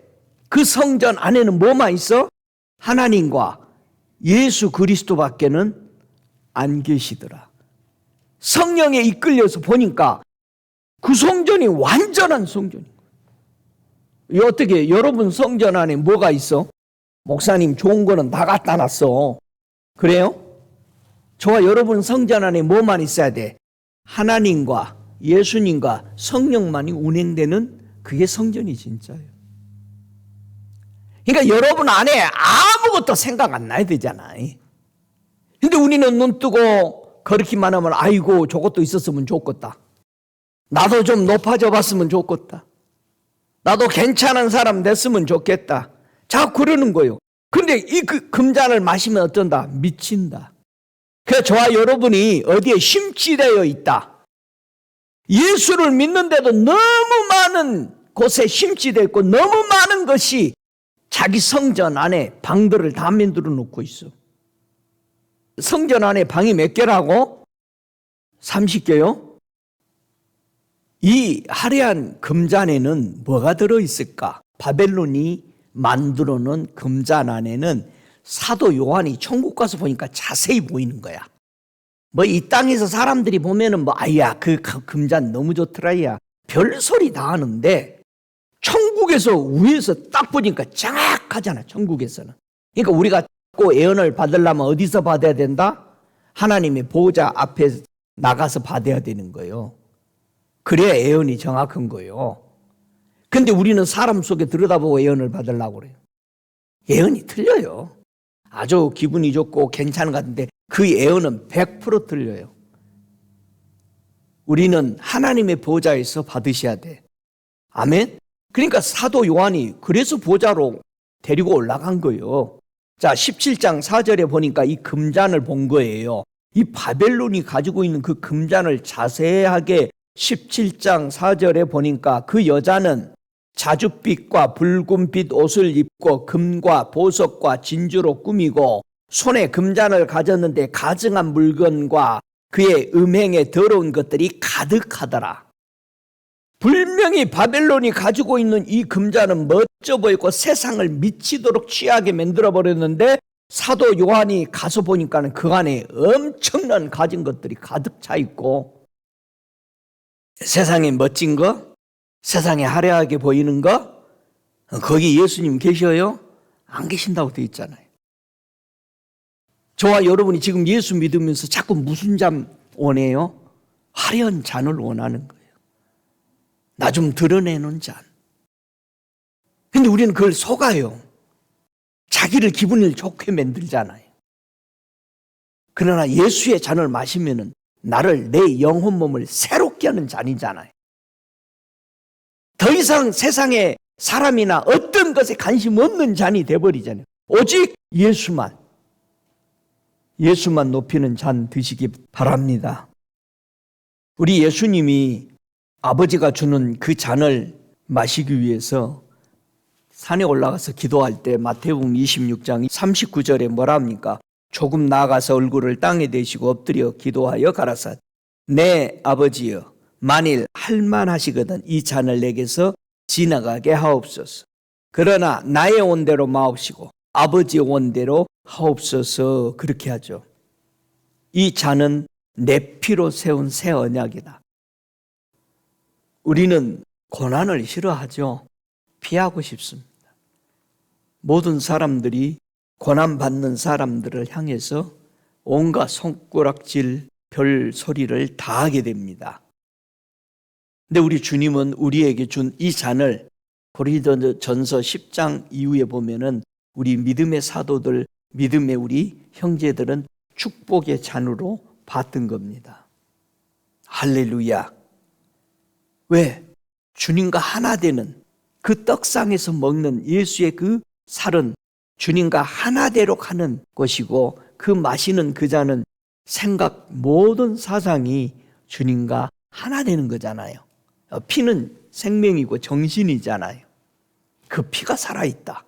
그 성전 안에는 뭐만 있어? 하나님과 예수 그리스도밖에는 안 계시더라. 성령에 이끌려서 보니까 그 성전이 완전한 성전인 거예요. 어떻게 여러분 성전 안에 뭐가 있어? 목사님 좋은 거는 다 갖다 놨어. 그래요? 저와 여러분 성전 안에 뭐만 있어야 돼? 하나님과 예수님과 성령만이 운행되는 그게 성전이 진짜예요. 그러니까 여러분 안에 아무것도 생각 안 나야 되잖아. 근데 우리는 눈 뜨고 그렇게만 하면 아이고 저것도 있었으면 좋겠다. 나도 좀 높아져 봤으면 좋겠다. 나도 괜찮은 사람 됐으면 좋겠다. 자꾸 그러는 거예요. 근데 이 금잔을 마시면 어떤다? 미친다. 그래서 저와 여러분이 어디에 심취되어 있다. 예수를 믿는데도 너무 많은 곳에 심취되어 있고 너무 많은 것이 자기 성전 안에 방들을 다 만들어 놓고 있어. 성전 안에 방이 몇 개라고? 30개요? 이 화려한 금잔에는 뭐가 들어있을까? 바벨론이 만들어 놓은 금잔 안에는 사도 요한이 천국 가서 보니까 자세히 보이는 거야. 뭐 이 땅에서 사람들이 보면은 뭐 아야 그 금잔 너무 좋더라 야 별소리 다 하는데 천국에서 위에서 딱 보니까 정확하잖아. 천국에서는. 그러니까 우리가 꼭 예언을 받으려면 어디서 받아야 된다? 하나님의 보호자 앞에 나가서 받아야 되는 거예요. 그래야 예언이 정확한 거예요. 근데 우리는 사람 속에 들여다보고 예언을 받으려고 그래요. 예언이 틀려요. 아주 기분이 좋고 괜찮은 것 같은데 그 예언은 100% 틀려요. 우리는 하나님의 보좌에서 받으셔야 돼. 아멘? 그러니까 사도 요한이 그래서 보좌로 데리고 올라간 거예요. 자, 17장 4절에 보니까 이 금잔을 본 거예요. 이 바벨론이 가지고 있는 그 금잔을 자세하게 17장 4절에 보니까 그 여자는 자줏빛과 붉은빛 옷을 입고 금과 보석과 진주로 꾸미고 손에 금잔을 가졌는데 가증한 물건과 그의 음행에 더러운 것들이 가득하더라. 분명히 바벨론이 가지고 있는 이 금잔은 멋져 보이고 세상을 미치도록 취하게 만들어버렸는데 사도 요한이 가서 보니까 그 안에 엄청난 가진 것들이 가득 차 있고 세상에 멋진 거, 세상에 화려하게 보이는 거, 거기 예수님 계셔요? 안 계신다고 되어 있잖아요. 저와 여러분이 지금 예수 믿으면서 자꾸 무슨 잔 원해요? 화려한 잔을 원하는 거예요. 나 좀 드러내는 잔. 근데 우리는 그걸 속아요. 자기를 기분을 좋게 만들잖아요. 그러나 예수의 잔을 마시면은 나를 내 영혼 몸을 새롭게 하는 잔이잖아요. 더 이상 세상에 사람이나 어떤 것에 관심 없는 잔이 돼버리잖아요. 오직 예수만 높이는 잔 드시기 바랍니다. 우리 예수님이 아버지가 주는 그 잔을 마시기 위해서 산에 올라가서 기도할 때 마태복음 26장 39절에 뭐라 합니까? 조금 나아가서 얼굴을 땅에 대시고 엎드려 기도하여 가라사 내 아버지여 만일 할만하시거든 이 잔을 내게서 지나가게 하옵소서. 그러나 나의 원대로 마옵시고 아버지의 원대로 하옵소서. 그렇게 하죠. 이 잔은 내 피로 세운 새 언약이다. 우리는 고난을 싫어하죠. 피하고 싶습니다. 모든 사람들이 고난받는 사람들을 향해서 온갖 손가락질, 별 소리를 다 하게 됩니다. 근데 우리 주님은 우리에게 준 이 잔을 고린도전서 10장 이후에 보면은 우리 믿음의 사도들, 믿음의 우리 형제들은 축복의 잔으로 받던 겁니다. 할렐루야. 왜? 주님과 하나 되는 그 떡상에서 먹는 예수의 그 살은 주님과 하나되로 가는 것이고, 그 마시는 그 잔은 생각, 모든 사상이 주님과 하나 되는 거잖아요. 피는 생명이고 정신이잖아요. 그 피가 살아있다.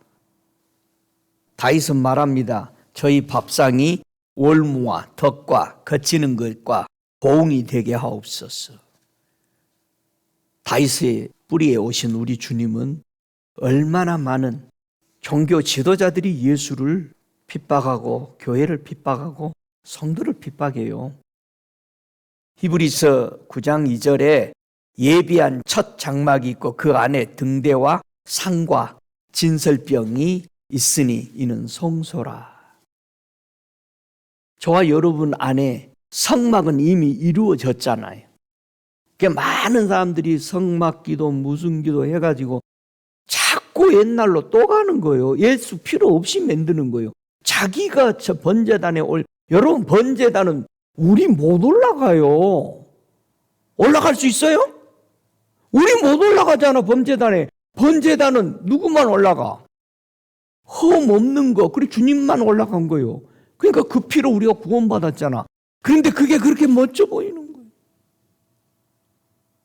다윗은 말합니다. 저희 밥상이 월무와 덕과 거치는 것과 고응이 되게 하옵소서. 다윗의 뿌리에 오신 우리 주님은 얼마나 많은 종교 지도자들이 예수를 핍박하고 교회를 핍박하고 성도를 핍박해요. 히브리서 9장 2절에 예비한 첫 장막이 있고 그 안에 등대와 상과 진설병이 있으니 이는 성소라. 저와 여러분 안에 성막은 이미 이루어졌잖아요. 많은 사람들이 성막기도 무슨 기도 해가지고 자꾸 옛날로 또 가는 거예요. 예수 필요 없이 만드는 거예요. 자기가 저 번제단에 여러분, 번제단은 우리 못 올라가요. 올라갈 수 있어요? 우리 못 올라가잖아. 번제단에. 번제단은 누구만 올라가? 흠 없는 거. 그리고 주님만 올라간 거예요. 그러니까 그 피로 우리가 구원받았잖아. 그런데 그게 그렇게 멋져 보이는 거예요.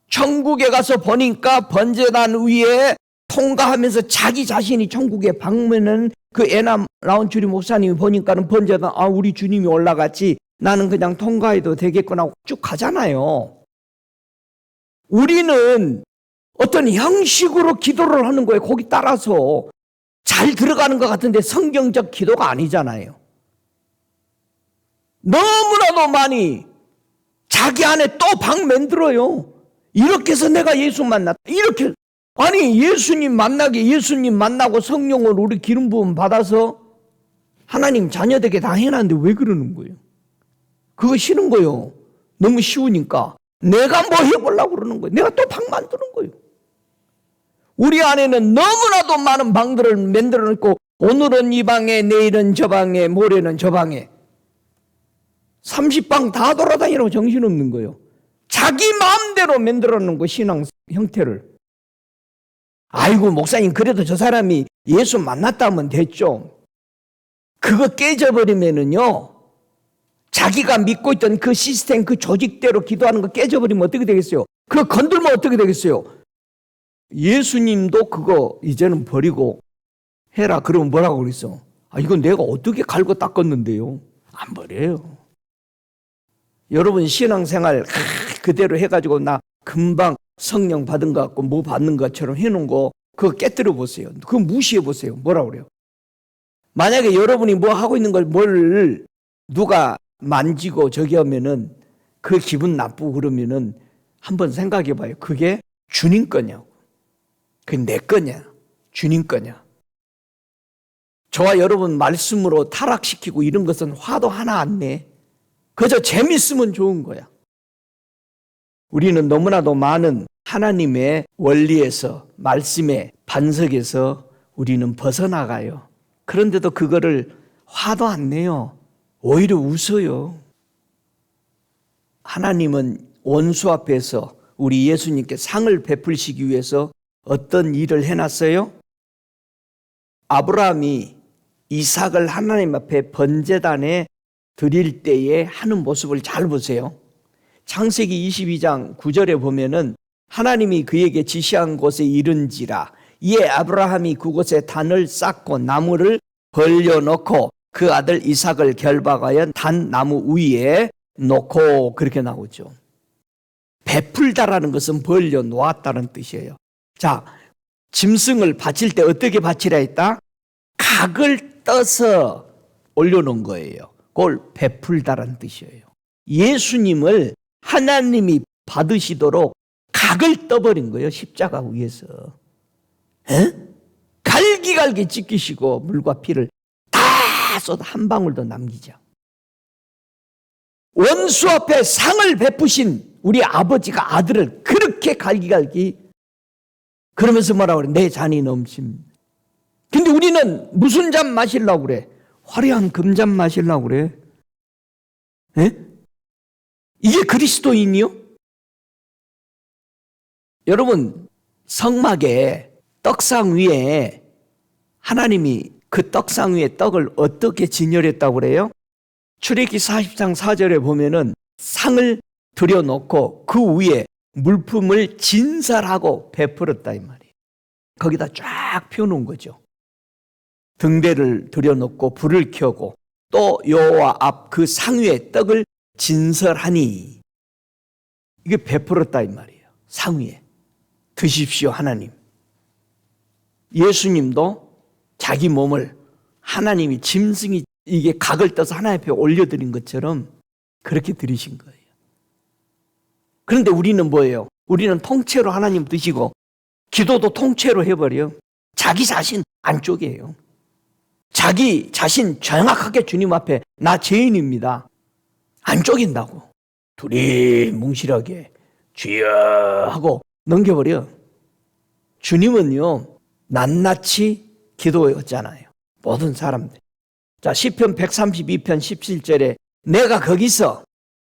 천국에 가서 보니까 번제단 위에 통과하면서 자기 자신이 천국에 방문하는 그 에나 라운추리 목사님이 보니까는 번제단, 우리 주님이 올라갔지, 나는 그냥 통과해도 되겠구나 쭉 가잖아요. 우리는 어떤 형식으로 기도를 하는 거예요. 거기 따라서 잘 들어가는 것 같은데 성경적 기도가 아니잖아요. 너무나도 많이 자기 안에 또 방 만들어요. 이렇게 해서 내가 예수 만났다. 이렇게. 아니, 예수님 만나고 성령으로 우리 기름 부음 받아서 하나님 자녀되게 다 해놨는데 왜 그러는 거예요? 그거 싫은 거예요. 너무 쉬우니까. 내가 뭐 해보려고 그러는 거예요. 내가 또 방 만드는 거예요. 우리 안에는 너무나도 많은 방들을 만들어 놓고, 오늘은 이 방에, 내일은 저 방에, 모레는 저 방에 30방 다 돌아다니라고 정신없는 거예요. 자기 마음대로 만들어 놓은 거, 신앙 형태를. 아이고, 목사님, 그래도 저 사람이 예수 만났다면 됐죠. 그거 깨져버리면은요, 자기가 믿고 있던 그 시스템, 그 조직대로 기도하는 거 깨져버리면 어떻게 되겠어요? 그거 건들면 어떻게 되겠어요? 예수님도 그거 이제는 버리고 해라. 그러면 뭐라고 그랬어? 이건 내가 어떻게 갈고 닦았는데요? 안 버려요. 여러분 신앙생활 그대로 해가지고 나 금방 성령 받은 것 같고 뭐 받는 것처럼 해놓은 거 그거 깨뜨려 보세요. 그거 무시해 보세요. 뭐라고 그래요? 만약에 여러분이 뭐 하고 있는 걸 뭘 누가 만지고 저기 하면은 그 기분 나쁘고 그러면은 한번 생각해 봐요. 그게 주님 거냐고. 그게 내 거냐? 주님 거냐? 저와 여러분 말씀으로 타락시키고 이런 것은 화도 하나 안 내. 그저 재밌으면 좋은 거야. 우리는 너무나도 많은 하나님의 원리에서, 말씀의 반석에서 우리는 벗어나가요. 그런데도 그거를 화도 안 내요. 오히려 웃어요. 하나님은 원수 앞에서 우리 예수님께 상을 베풀시기 위해서 어떤 일을 해놨어요? 아브라함이 이삭을 하나님 앞에 번제단에 드릴 때에 하는 모습을 잘 보세요. 창세기 22장 9절에 보면은 하나님이 그에게 지시한 곳에 이른지라 이에 아브라함이 그곳에 단을 쌓고 나무를 벌려놓고 그 아들 이삭을 결박하여 단 나무 위에 놓고, 그렇게 나오죠. 베풀다라는 것은 벌려놓았다는 뜻이에요. 자, 짐승을 바칠 때 어떻게 바치라 했다? 각을 떠서 올려놓은 거예요. 그걸 베풀다라는 뜻이에요. 예수님을 하나님이 받으시도록 각을 떠버린 거예요. 십자가 위에서. 갈기갈기 찢기시고 물과 피를 다 쏟아 한 방울도 남기지 않고. 원수 앞에 상을 베푸신 우리 아버지가 아들을 그렇게 갈기갈기 그러면서 뭐라고 그래? 내 잔이 넘칩니다. 근데 우리는 무슨 잔 마시려고 그래? 화려한 금잔 마시려고 그래? 이게 그리스도인이요? 여러분, 성막에 떡상 위에 하나님이 그 떡상 위에 떡을 어떻게 진열했다고 그래요? 출애굽기 40장 4절에 보면은 상을 들여놓고 그 위에 물품을 진설하고 베풀었다 이 말이에요. 거기다 쫙 펴놓은 거죠. 등대를 들여놓고 불을 켜고 또 여호와 앞 그 상 위에 떡을 진설하니 이게 베풀었다 이 말이에요. 상 위에 드십시오 하나님. 예수님도 자기 몸을 하나님이 짐승이 이게 각을 떠서 하나님 앞에 올려드린 것처럼 그렇게 드리신 거예요. 그런데 우리는 뭐예요? 우리는 통째로 하나님 드시고 기도도 통째로 해버려요. 자기 자신 안쪽이에요. 자기 자신 정확하게 주님 앞에 나 죄인입니다. 안 쪼갠다고. 둘이 뭉실하게 주여 하고 넘겨버려. 주님은요 낱낱이 기도했잖아요. 모든 사람들. 자, 시편 132편 17절에 내가 거기서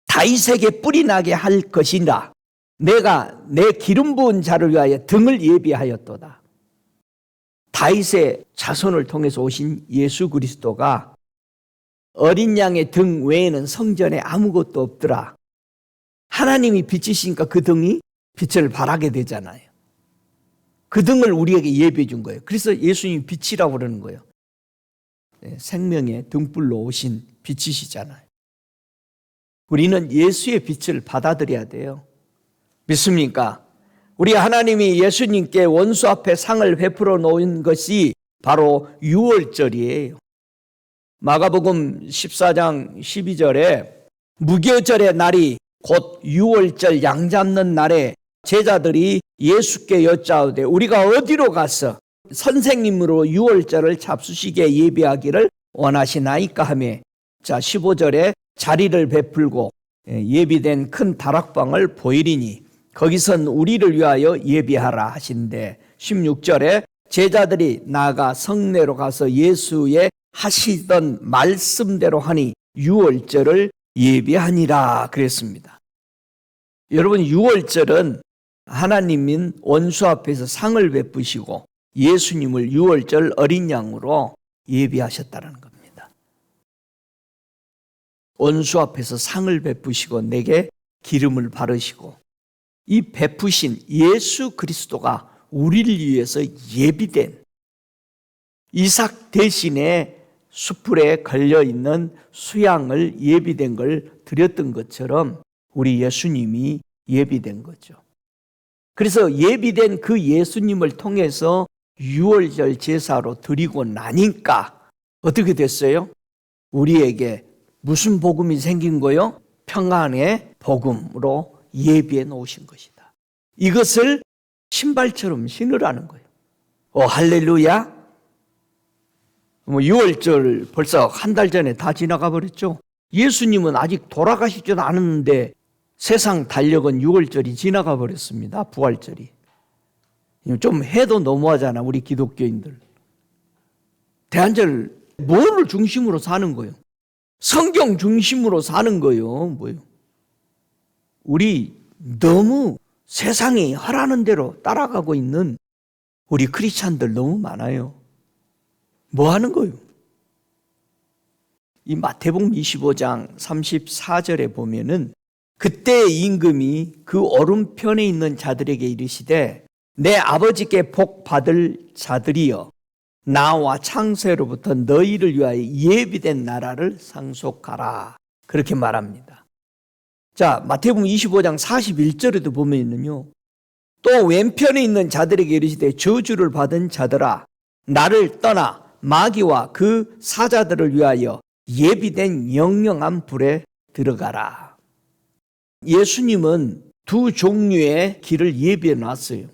다윗에게 뿔이 나게 할 것이라 내가 내 기름 부은 자를 위하여 등을 예비하였도다. 다윗의 자손을 통해서 오신 예수 그리스도가 어린 양의 등 외에는 성전에 아무것도 없더라. 하나님이 빛이시니까 그 등이 빛을 발하게 되잖아요. 그 등을 우리에게 예비해 준 거예요. 그래서 예수님이 빛이라고 그러는 거예요. 생명의 등불로 오신 빛이시잖아요. 우리는 예수의 빛을 받아들여야 돼요. 믿습니까? 우리 하나님이 예수님께 원수 앞에 상을 베풀어 놓은 것이 바로 유월절이에요. 마가복음 14장 12절에 무교절의 날이 곧 유월절 양 잡는 날에 제자들이 예수께 여짜오되 우리가 어디로 가서 선생님으로 유월절을 잡수시게 예비하기를 원하시나이까 하며, 자 15절에 자리를 베풀고 예비된 큰 다락방을 보이리니 거기선 우리를 위하여 예비하라 하신대 16절에 제자들이 나아가 성내로 가서 예수의 하시던 말씀대로 하니 유월절을 예비하니라 그랬습니다. 여러분, 유월절은 하나님인 원수 앞에서 상을 베푸시고 예수님을 유월절 어린 양으로 예비하셨다는 겁니다. 원수 앞에서 상을 베푸시고 내게 기름을 바르시고 이 베푸신 예수 그리스도가 우리를 위해서 예비된 이삭 대신에 숯불에 걸려있는 수양을 예비된 걸 드렸던 것처럼 우리 예수님이 예비된 거죠. 그래서 예비된 그 예수님을 통해서 유월절 제사로 드리고 나니까 어떻게 됐어요? 우리에게 무슨 복음이 생긴 거요? 평안의 복음으로 예비해 놓으신 것이다. 이것을 신발처럼 신으라는 거예요. 할렐루야. 6월절 벌써 한 달 전에 다 지나가 버렸죠. 예수님은 아직 돌아가시지도 않았는데 세상 달력은 6월절이 지나가 버렸습니다. 부활절이. 좀 해도 너무하잖아, 우리 기독교인들. 대한절 뭐를 중심으로 사는 거예요? 성경 중심으로 사는 거예요. 뭐예요? 우리 너무 세상이 하라는 대로 따라가고 있는 우리 크리스찬들 너무 많아요. 뭐 하는 거예요? 이 마태복음 25장 34절에 보면은 그때 임금이 그 오른편에 있는 자들에게 이르시되 내 아버지께 복 받을 자들이여 나와 창세로부터 너희를 위하여 예비된 나라를 상속하라. 그렇게 말합니다. 자, 마태복음 25장 41절에도 보면은요. 또 왼편에 있는 자들에게 이르시되 저주를 받은 자들아 나를 떠나 마귀와 그 사자들을 위하여 예비된 영영한 불에 들어가라. 예수님은 두 종류의 길을 예비해 놨어요.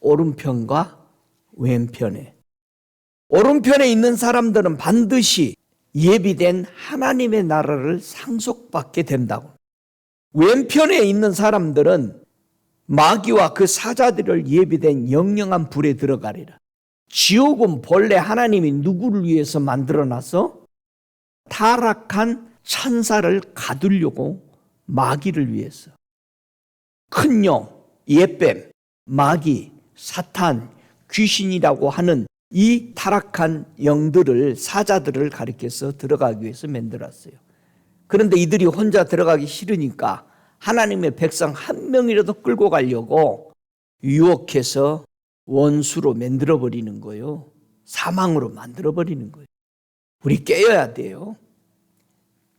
오른편과 왼편에. 오른편에 있는 사람들은 반드시 예비된 하나님의 나라를 상속받게 된다고. 왼편에 있는 사람들은 마귀와 그 사자들을 예비된 영영한 불에 들어가리라. 지옥은 본래 하나님이 누구를 위해서 만들어놔서 타락한 천사를 가두려고 마귀를 위해서. 큰 영, 예뱀, 마귀, 사탄, 귀신이라고 하는 이 타락한 영들을, 사자들을 가리켜서 들어가기 위해서 만들었어요. 그런데 이들이 혼자 들어가기 싫으니까 하나님의 백성 한 명이라도 끌고 가려고 유혹해서 원수로 만들어버리는 거예요. 사망으로 만들어버리는 거예요. 우리 깨어야 돼요.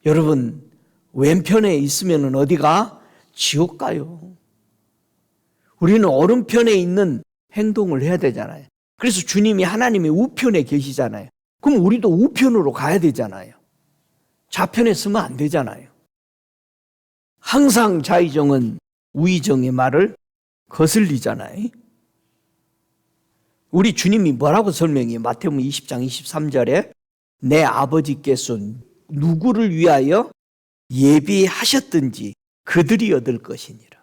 여러분, 왼편에 있으면 어디가? 지옥 가요. 우리는 오른편에 있는 행동을 해야 되잖아요. 그래서 주님이 하나님의 우편에 계시잖아요. 그럼 우리도 우편으로 가야 되잖아요. 좌편에 서면 안 되잖아요. 항상 자의정은 우의정의 말을 거슬리잖아요. 우리 주님이 뭐라고 설명해요? 마태복음 20장 23절에 내 아버지께서 누구를 위하여 예비하셨든지 그들이 얻을 것이니라.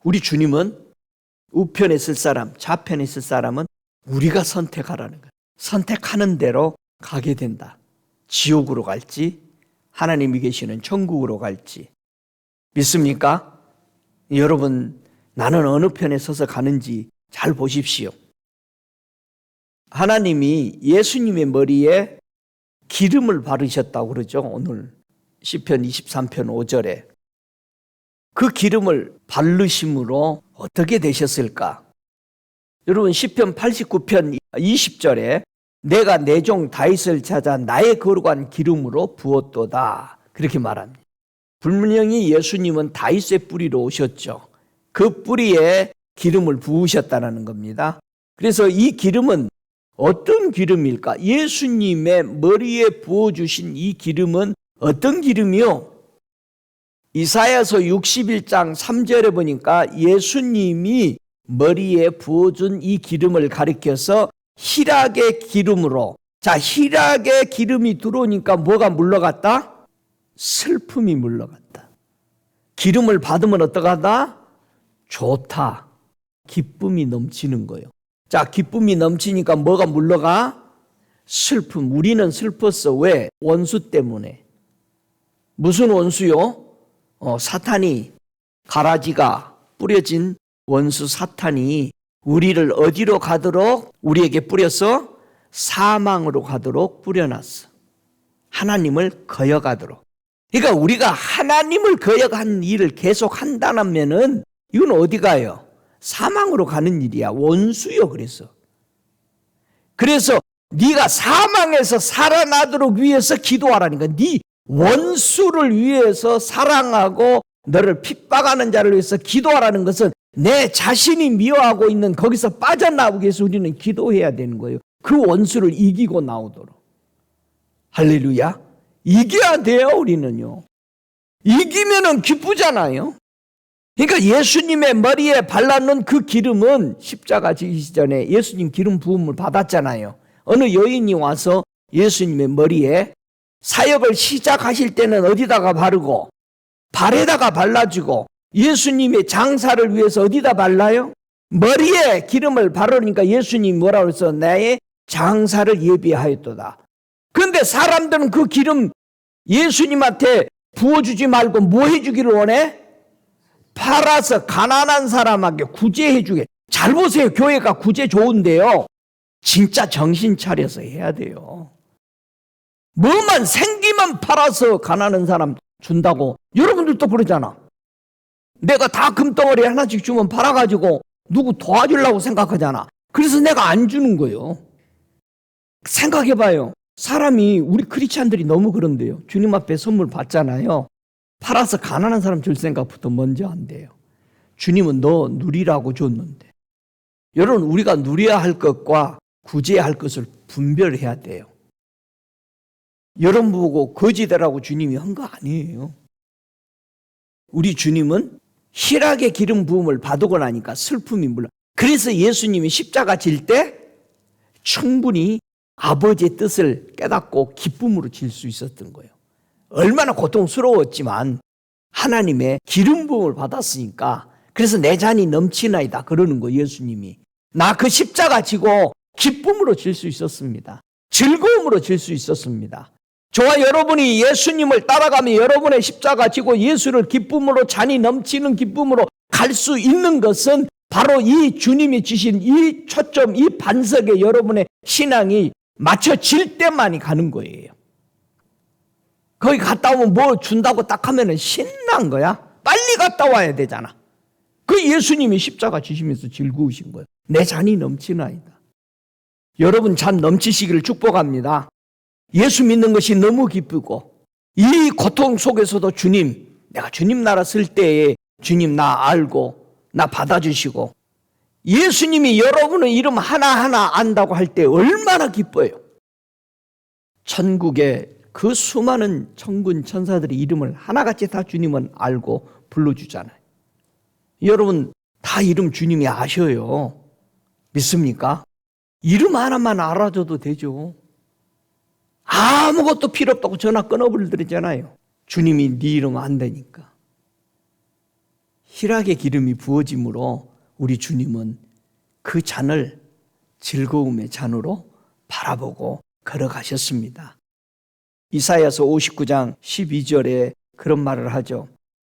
우리 주님은 우편에 쓸 사람, 좌편에 쓸 사람은 우리가 선택하라는 거예요. 선택하는 대로 가게 된다. 지옥으로 갈지 하나님이 계시는 천국으로 갈지. 믿습니까? 여러분, 나는 어느 편에 서서 가는지 잘 보십시오. 하나님이 예수님의 머리에 기름을 바르셨다고 그러죠. 오늘 시편 23편 5절에. 그 기름을 바르심으로 어떻게 되셨을까? 여러분, 시편 89편 20절에 내가 내 종 다윗을 찾아 나의 거룩한 기름으로 부었도다. 그렇게 말합니다. 분명히 예수님은 다윗의 뿌리로 오셨죠. 그 뿌리에 기름을 부으셨다는 겁니다. 그래서 이 기름은 어떤 기름일까? 예수님의 머리에 부어주신 이 기름은 어떤 기름이요? 이사야서 61장 3절에 보니까 예수님이 머리에 부어준 이 기름을 가리켜서 희락의 기름으로. 자, 희락의 기름이 들어오니까 뭐가 물러갔다? 슬픔이 물러갔다. 기름을 받으면 어떡하다? 좋다. 기쁨이 넘치는 거예요. 자, 기쁨이 넘치니까 뭐가 물러가? 슬픔. 우리는 슬펐어. 왜? 원수 때문에. 무슨 원수요? 사탄이, 가라지가 뿌려진 원수 사탄이 우리를 어디로 가도록 우리에게 뿌려서 사망으로 가도록 뿌려놨어. 하나님을 거역하도록. 그러니까 우리가 하나님을 거역한 일을 계속 한다면은 이건 어디 가요? 사망으로 가는 일이야. 원수요. 그래서 네가 사망에서 살아나도록 위해서 기도하라니까. 네 원수를 위해서 사랑하고 너를 핍박하는 자를 위해서 기도하라는 것은 내 자신이 미워하고 있는 거기서 빠져나오기 위해서 우리는 기도해야 되는 거예요. 그 원수를 이기고 나오도록. 할렐루야. 이겨야 돼요. 우리는요. 이기면은 기쁘잖아요. 그러니까 예수님의 머리에 발라놓은 그 기름은 십자가 지기 전에 예수님 기름 부음을 받았잖아요. 어느 여인이 와서 예수님의 머리에 사역을 시작하실 때는 어디다가 바르고 발에다가 발라주고 예수님의 장사를 위해서 어디다 발라요? 머리에 기름을 바르니까 예수님이 뭐라고 해서 나의 장사를 예비하였도다. 그런데 사람들은 그 기름 예수님한테 부어주지 말고 뭐 해주기를 원해? 팔아서 가난한 사람에게 구제해주게. 잘 보세요. 교회가 구제 좋은데요. 진짜 정신 차려서 해야 돼요. 뭐만 생기면 팔아서 가난한 사람 준다고. 여러분들도 그러잖아. 내가 다 금덩어리 하나씩 주면 팔아가지고 누구 도와주려고 생각하잖아. 그래서 내가 안 주는 거예요. 생각해봐요. 사람이 우리 크리스찬들이 너무 그런데요. 주님 앞에 선물 받잖아요. 팔아서 가난한 사람 줄 생각부터 먼저 안 돼요. 주님은 너 누리라고 줬는데. 여러분, 우리가 누려야 할 것과 구제해야 할 것을 분별해야 돼요. 여러분 보고 거지되라고 주님이 한 거 아니에요. 우리 주님은 희락의 기름 부음을 받고 나니까 슬픔이 물러. 그래서 예수님이 십자가 질 때 충분히 아버지의 뜻을 깨닫고 기쁨으로 질 수 있었던 거예요. 얼마나 고통스러웠지만 하나님의 기름 부음을 받았으니까, 그래서 내 잔이 넘치나이다 그러는 거예요. 예수님이 나 그 십자가 지고 기쁨으로 질 수 있었습니다. 즐거움으로 질 수 있었습니다. 저와 여러분이 예수님을 따라가며 여러분의 십자가 지고 예수를 기쁨으로, 잔이 넘치는 기쁨으로 갈 수 있는 것은 바로 이 주님이 주신 이 초점, 이 반석에 여러분의 신앙이 맞춰질 때만이 가는 거예요. 거기 갔다 오면 뭐 준다고 딱 하면은 신난 거야. 빨리 갔다 와야 되잖아. 그 예수님이 십자가 지시면서 즐거우신 거예요. 내 잔이 넘치나이다. 여러분 잔 넘치시기를 축복합니다. 예수 믿는 것이 너무 기쁘고, 이 고통 속에서도 주님, 내가 주님 나라 쓸 때에 주님 나 알고 나 받아주시고, 예수님이 여러분의 이름 하나하나 안다고 할 때 얼마나 기뻐요. 천국에 그 수많은 천군 천사들의 이름을 하나같이 다 주님은 알고 불러주잖아요. 여러분 다 이름 주님이 아셔요. 믿습니까? 이름 하나만 알아줘도 되죠. 아무것도 필요 없다고 전화 끊어버리잖아요. 주님이 네 이름 안다니까. 희락의 기름이 부어짐으로 우리 주님은 그 잔을 즐거움의 잔으로 바라보고 걸어가셨습니다. 이사야서 59장 12절에 그런 말을 하죠.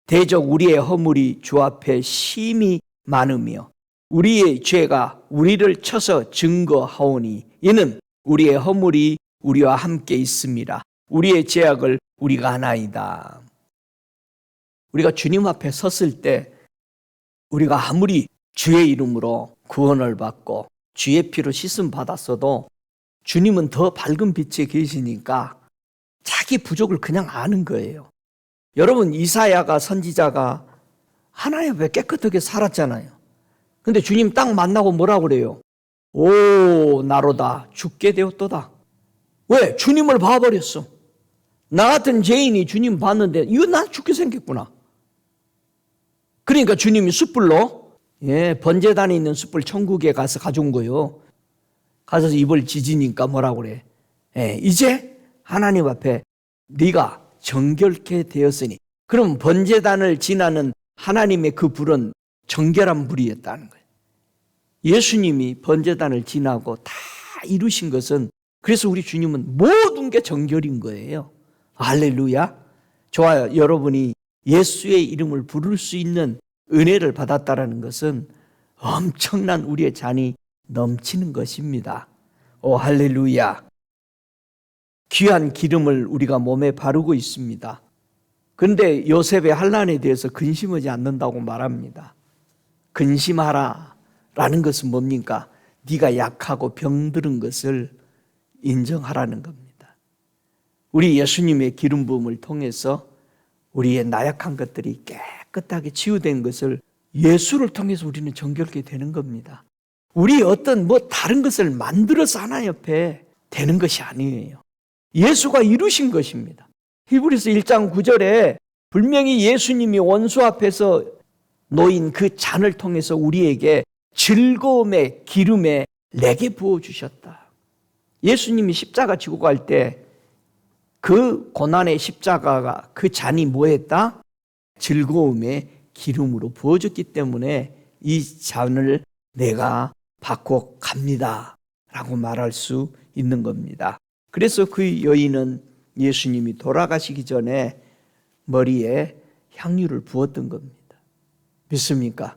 대적 우리의 허물이 주 앞에 심히 많으며 우리의 죄가 우리를 쳐서 증거하오니 이는 우리의 허물이 우리와 함께 있습니다. 우리의 죄악을 우리가 아나이다. 우리가 주님 앞에 섰을 때 우리가 아무리 주의 이름으로 구원을 받고 주의 피로 씻음 받았어도 주님은 더 밝은 빛에 계시니까 자기 부족을 그냥 아는 거예요. 여러분 이사야가 선지자가 하나님 앞에 깨끗하게 살았잖아요. 근데 주님 딱 만나고 뭐라고 그래요? 오 나로다 죽게 되었도다. 왜? 주님을 봐버렸어. 나 같은 죄인이 주님 봤는데 이거 나 죽게 생겼구나. 그러니까 주님이 숯불로 번제단에 있는 숯불 천국에 가서 가져온 거예요. 가서 입을 지지니까 뭐라고 그래? 이제 하나님 앞에 네가 정결케 되었으니, 그럼 번제단을 지나는 하나님의 그 불은 정결한 불이었다는 거예요. 예수님이 번제단을 지나고 다 이루신 것은, 그래서 우리 주님은 모든 게 정결인 거예요. 할렐루야. 저와 여러분이 예수의 이름을 부를 수 있는 은혜를 받았다라는 것은 엄청난 우리의 잔이 넘치는 것입니다. 오 할렐루야. 귀한 기름을 우리가 몸에 바르고 있습니다. 그런데 요셉의 환난에 대해서 근심하지 않는다고 말합니다. 근심하라 라는 것은 뭡니까? 네가 약하고 병들은 것을 인정하라는 겁니다. 우리 예수님의 기름 부음을 통해서 우리의 나약한 것들이 깨끗하게 치유된 것을 예수를 통해서 우리는 정결케 되는 겁니다. 우리 어떤 다른 것을 만들어서 하나님 옆에 되는 것이 아니에요. 예수가 이루신 것입니다. 히브리서 1장 9절에 분명히 예수님이 원수 앞에서 놓인 그 잔을 통해서 우리에게 즐거움의 기름에 내게 부어주셨다. 예수님이 십자가 지고 갈 때 그 고난의 십자가가 그 잔이 뭐했다? 즐거움의 기름으로 부어졌기 때문에 이 잔을 내가 받고 갑니다 라고 말할 수 있는 겁니다. 그래서 그 여인은 예수님이 돌아가시기 전에 머리에 향유를 부었던 겁니다. 믿습니까?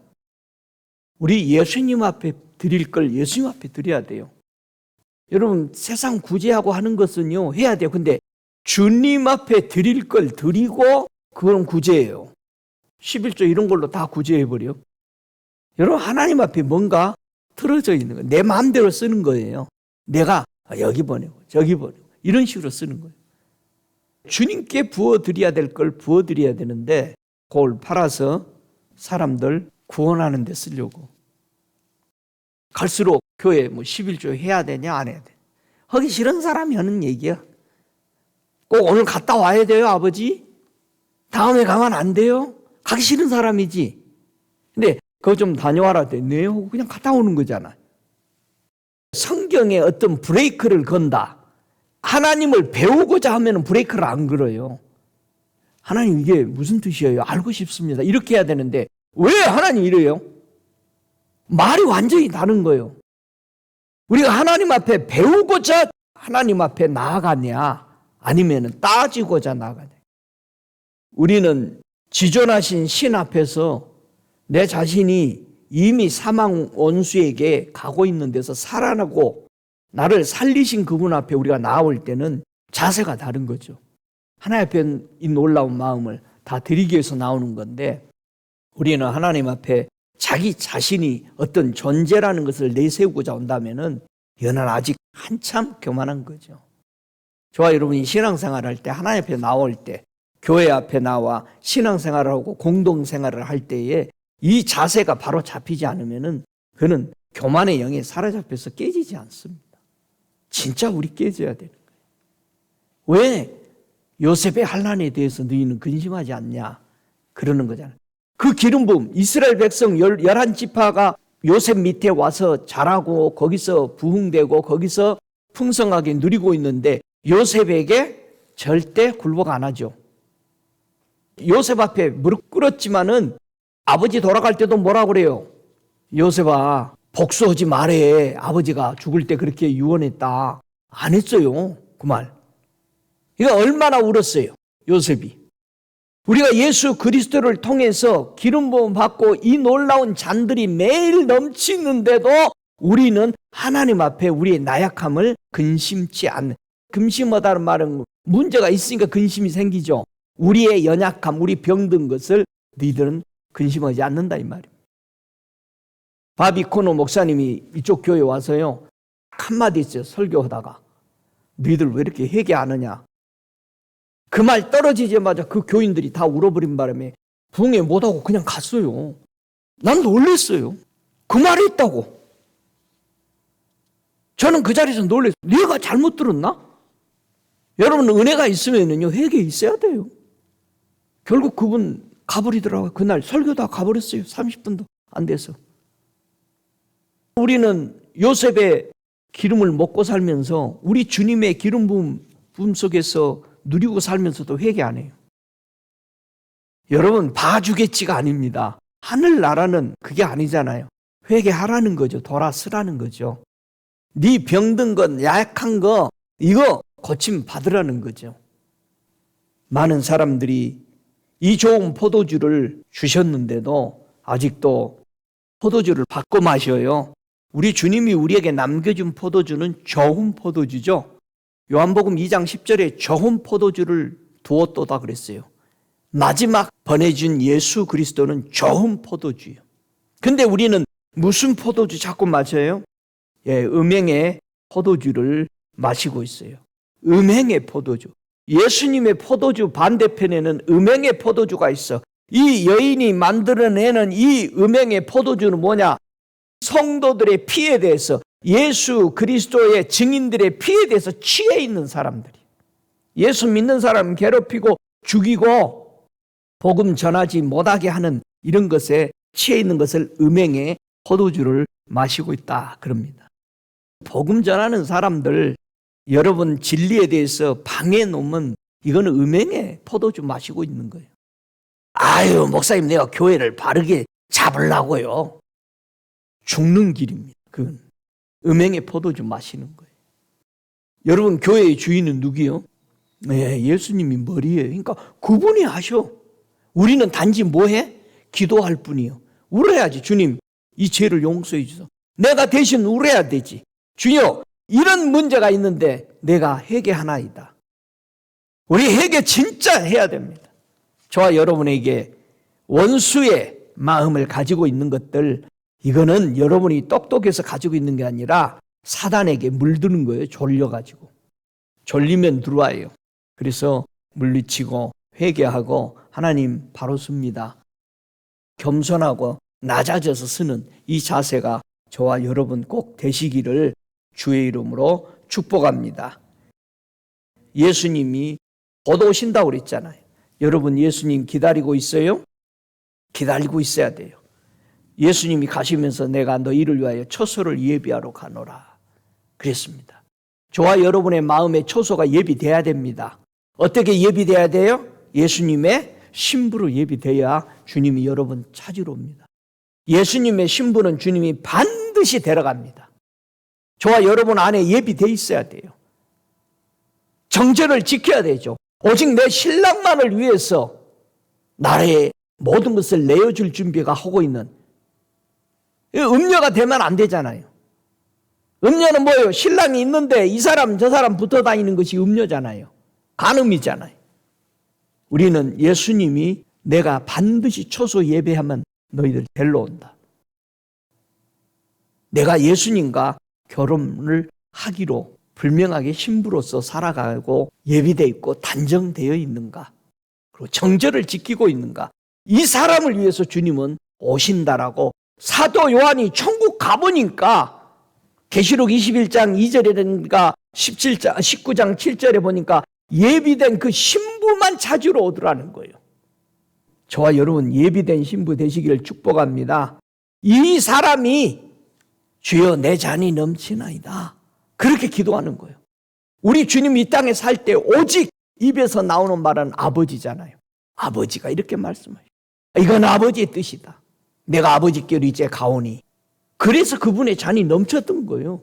우리 예수님 앞에 드릴 걸 예수님 앞에 드려야 돼요. 여러분 세상 구제하고 하는 것은요 해야 돼요. 근데 주님 앞에 드릴 걸 드리고 그건 구제예요. 11조 이런 걸로 다 구제해버려. 여러분 하나님 앞에 뭔가 틀어져 있는 거예요. 내 마음대로 쓰는 거예요. 내가 여기 보내고 저기 보내고 이런 식으로 쓰는 거예요. 주님께 부어드려야 될 걸 부어드려야 되는데 그걸 팔아서 사람들 구원하는 데 쓰려고. 갈수록 교회 11조 해야 되냐 안 해야 돼. 하기 싫은 사람이 하는 얘기야. 꼭 오늘 갔다 와야 돼요 아버지? 다음에 가면 안 돼요? 가기 싫은 사람이지. 근데 그거 좀 다녀와라. 네 하고 그냥 갔다 오는 거잖아. 성경에 어떤 브레이크를 건다. 하나님을 배우고자 하면 브레이크를 안 걸어요. 하나님 이게 무슨 뜻이에요? 알고 싶습니다. 이렇게 해야 되는데 왜 하나님 이래요? 말이 완전히 다른 거예요. 우리가 하나님 앞에 배우고자 하나님 앞에 나아가냐 아니면 따지고자 나아가냐. 우리는 지존하신 신 앞에서 내 자신이 이미 사망 원수에게 가고 있는 데서 살아나고 나를 살리신 그분 앞에 우리가 나올 때는 자세가 다른 거죠. 하나님 앞에 이 놀라운 마음을 다 드리기 위해서 나오는 건데 우리는 하나님 앞에 자기 자신이 어떤 존재라는 것을 내세우고자 온다면은 이거는 아직 한참 교만한 거죠. 저와 여러분이 신앙생활을 할 때 하나님 앞에 나올 때 교회 앞에 나와 신앙생활을 하고 공동생활을 할 때에 이 자세가 바로 잡히지 않으면은 그는 교만의 영에 사로잡혀서 깨지지 않습니다. 진짜 우리 깨져야 되는 거예요. 왜 요셉의 환난에 대해서 너희는 근심하지 않냐? 그러는 거잖아요. 그 기름 부음, 이스라엘 백성 11지파가 요셉 밑에 와서 자라고 거기서 부흥되고 거기서 풍성하게 누리고 있는데 요셉에게 절대 굴복 안 하죠. 요셉 앞에 무릎 꿇었지만은 아버지 돌아갈 때도 뭐라 그래요? 요셉아, 복수하지 말해. 아버지가 죽을 때 그렇게 유언했다. 안 했어요. 그 말. 이거 얼마나 울었어요. 요셉이. 우리가 예수 그리스도를 통해서 기름 부음 받고 이 놀라운 잔들이 매일 넘치는데도 우리는 하나님 앞에 우리의 나약함을 근심치 않는. 근심하다는 말은 문제가 있으니까 근심이 생기죠. 우리의 연약함, 우리 병든 것을 너희들은 근심하지 않는다 이 말입니다. 바비코노 목사님이 이쪽 교회에 와서요 한마디 했어요. 설교하다가 너희들 왜 이렇게 회개 안 하냐. 그 말 떨어지자마자 그 교인들이 다 울어버린 바람에 부흥회 못하고 그냥 갔어요. 난 놀랬어요. 그 말이 있다고. 저는 그 자리에서 놀랬어요. 내가 잘못 들었나? 여러분 은혜가 있으면요 회개 있어야 돼요. 결국 그분 가버리더라고요. 그날 설교다 가버렸어요. 30분도 안 돼서. 우리는 요셉의 기름을 먹고 살면서 우리 주님의 기름 부음 속에서 누리고 살면서도 회개 안 해요. 여러분 봐주겠지가 아닙니다. 하늘나라는 그게 아니잖아요. 회개하라는 거죠. 돌아서라는 거죠. 네 병든 건 약한 거 이거 고침 받으라는 거죠. 많은 사람들이 이 좋은 포도주를 주셨는데도 아직도 포도주를 바꿔 마셔요. 우리 주님이 우리에게 남겨준 포도주는 좋은 포도주죠. 요한복음 2장 10절에 좋은 포도주를 두었도다 그랬어요. 마지막 보내준 예수 그리스도는 좋은 포도주예요. 근데 우리는 무슨 포도주 자꾸 마셔요? 음행의 포도주를 마시고 있어요. 음행의 포도주. 예수님의 포도주 반대편에는 음행의 포도주가 있어. 이 여인이 만들어내는 이 음행의 포도주는 뭐냐? 성도들의 피에 대해서 예수 그리스도의 증인들의 피에 대해서 취해 있는 사람들이. 예수 믿는 사람 괴롭히고 죽이고 복음 전하지 못하게 하는 이런 것에 취해 있는 것을 음행의 포도주를 마시고 있다 그럽니다. 복음 전하는 사람들 여러분 진리에 대해서 방해 놓으면 이거는 음행의 포도주 마시고 있는 거예요. 아유 목사님 내가 교회를 바르게 잡으려고요. 죽는 길입니다. 그건 음행의 포도주 마시는 거예요. 여러분 교회의 주인은 누구요? 네, 예수님이 머리예요. 그러니까 그분이 하셔. 우리는 단지 뭐해? 기도할 뿐이요. 울어야지. 주님 이 죄를 용서해 주소. 내가 대신 울어야 되지. 주여 이런 문제가 있는데 내가 회개하나이다. 우리 회개 진짜 해야 됩니다. 저와 여러분에게 원수의 마음을 가지고 있는 것들 이거는 여러분이 똑똑해서 가지고 있는 게 아니라 사단에게 물드는 거예요. 졸려가지고. 졸리면 들어와요. 그래서 물리치고 회개하고 하나님 바로 섭니다. 겸손하고 낮아져서 쓰는 이 자세가 저와 여러분 꼭 되시기를 주의 이름으로 축복합니다. 예수님이 곧 오신다고 그랬잖아요. 여러분 예수님 기다리고 있어요? 기다리고 있어야 돼요. 예수님이 가시면서 내가 너희를 위하여 초소를 예비하러 가노라 그랬습니다. 저와 여러분의 마음에 초소가 예비돼야 됩니다. 어떻게 예비돼야 돼요? 예수님의 신부로 예비돼야 주님이 여러분 찾으러 옵니다. 예수님의 신부는 주님이 반드시 데려갑니다. 저와 여러분 안에 예비돼 있어야 돼요. 정절을 지켜야 되죠. 오직 내 신랑만을 위해서 나의 모든 것을 내어줄 준비가 하고 있는, 음녀가 되면 안 되잖아요. 음녀는 뭐예요? 신랑이 있는데 이 사람 저 사람 붙어 다니는 것이 음녀잖아요. 간음이잖아요. 우리는 예수님이 내가 반드시 초소 예배하면 너희들 데리러 온다. 내가 예수님과 결혼을 하기로 분명하게 신부로서 살아가고 예비되어 있고 단정되어 있는가, 그리고 정절을 지키고 있는가, 이 사람을 위해서 주님은 오신다라고 사도 요한이 천국 가보니까 계시록 21장 2절이라든가 19장 7절에 보니까 예비된 그 신부만 찾으러 오더라는 거예요. 저와 여러분 예비된 신부 되시기를 축복합니다. 이 사람이 주여 내 잔이 넘치나이다, 그렇게 기도하는 거예요. 우리 주님이 이 땅에 살 때 오직 입에서 나오는 말은 아버지잖아요. 아버지가 이렇게 말씀해요. 이건 아버지의 뜻이다. 내가 아버지께로 이제 가오니. 그래서 그분의 잔이 넘쳤던 거예요.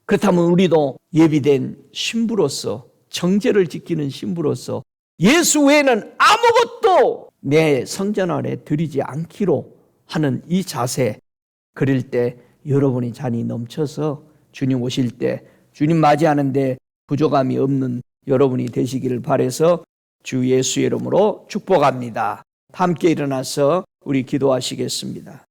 그렇다면 우리도 예비된 신부로서, 정제를 지키는 신부로서 예수 외에는 아무것도 내 성전 안에 드리지 않기로 하는 이 자세, 그럴 때 여러분의 잔이 넘쳐서 주님 오실 때 주님 맞이하는데 부족함이 없는 여러분이 되시기를 바라서 주 예수의 이름으로 축복합니다. 함께 일어나서 우리 기도하시겠습니다.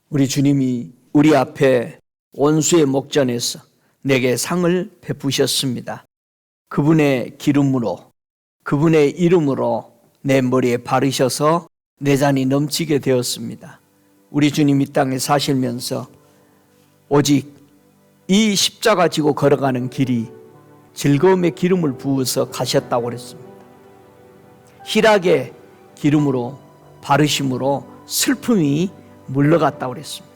우리 주님이 우리 앞에 원수의 목전에서 내게 상을 베푸셨습니다. 그분의 기름으로, 그분의 이름으로 내 머리에 바르셔서 내 잔이 넘치게 되었습니다. 우리 주님 이 땅에 사시면서 오직 이 십자가 지고 걸어가는 길이 즐거움의 기름을 부어서 가셨다고 그랬습니다. 희락의 기름으로 바르심으로 슬픔이 물러갔다고 그랬습니다.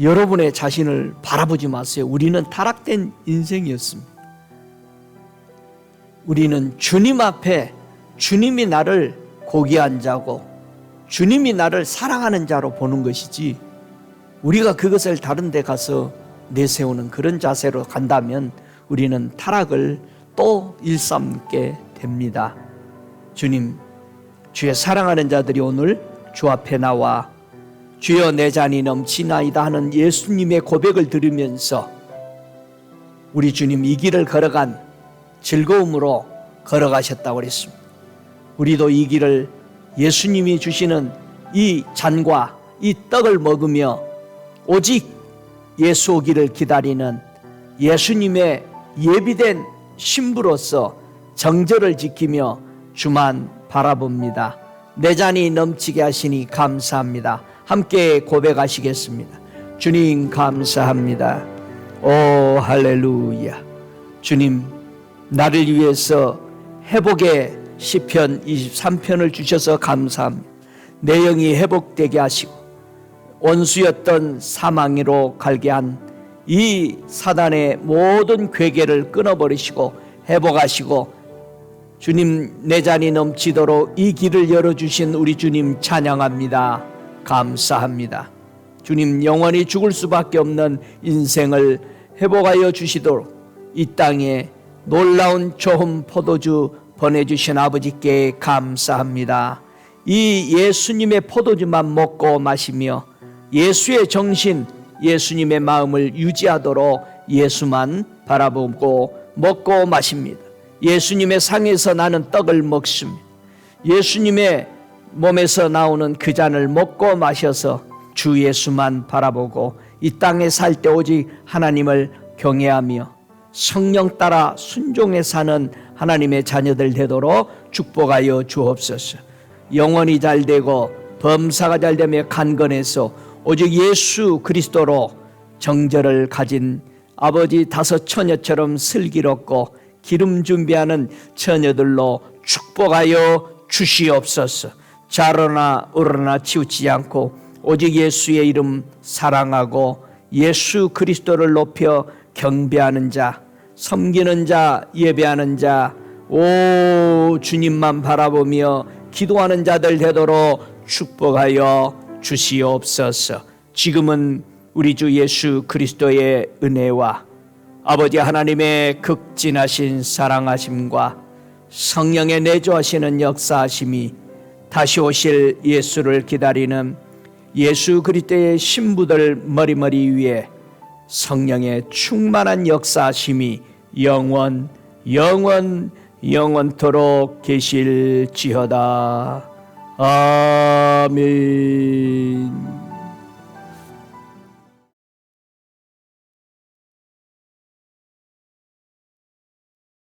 여러분의 자신을 바라보지 마세요. 우리는 타락된 인생이었습니다. 우리는 주님 앞에 주님이 나를 고귀한 자고 주님이 나를 사랑하는 자로 보는 것이지, 우리가 그것을 다른 데 가서 내세우는 그런 자세로 간다면 우리는 타락을 또 일삼게 됩니다. 주님, 주의 사랑하는 자들이 오늘 주 앞에 나와 주여 내 잔이 넘치나이다 하는 예수님의 고백을 들으면서 우리 주님 이 길을 걸어간 즐거움으로 걸어가셨다고 그랬습니다. 우리도 이 길을 예수님이 주시는 이 잔과 이 떡을 먹으며 오직 예수 오기를 기다리는 예수님의 예비된 신부로서 정절을 지키며 주만 바라봅니다. 내 잔이 넘치게 하시니 감사합니다. 함께 고백하시겠습니다. 주님 감사합니다. 오 할렐루야. 주님, 나를 위해서 회복의 시편 23편을 주셔서 감사합니다. 내 영이 회복되게 하시고 원수였던 사망으로 갈게 한 이 사단의 모든 괴계를 끊어버리시고 회복하시고 주님 내 잔이 넘치도록 이 길을 열어주신 우리 주님 찬양합니다. 감사합니다. 주님, 영원히 죽을 수밖에 없는 인생을 회복하여 주시도록 이 땅에 놀라운 좋은 포도주 보내주신 아버지께 감사합니다. 이 예수님의 포도주만 먹고 마시며 예수의 정신, 예수님의 마음을 유지하도록 예수만 바라보고 먹고 마십니다. 예수님의 상에서 나는 떡을 먹습니다. 예수님의 몸에서 나오는 그 잔을 먹고 마셔서 주 예수만 바라보고 이 땅에 살 때 오직 하나님을 경외하며 성령 따라 순종해 사는 하나님의 자녀들 되도록 축복하여 주옵소서. 영혼이 잘되고 범사가 잘되며 강건해서 오직 예수 그리스도로 정절을 가진 아버지 다섯 처녀처럼 슬기롭고 기름 준비하는 처녀들로 축복하여 주시옵소서. 좌로나 우로나 치우치지 않고 오직 예수의 이름 사랑하고 예수 그리스도를 높여 경배하는 자, 섬기는 자, 예배하는 자, 오 주님만 바라보며 기도하는 자들 되도록 축복하여 주시옵소서. 지금은 우리 주 예수 그리스도의 은혜와 아버지 하나님의 극진하신 사랑하심과 성령의 내주하시는 역사하심이 다시 오실 예수를 기다리는 예수 그리스도의 신부들 머리머리 위에 성령의 충만한 역사하심이 영원토록 계실지어다. 아멘.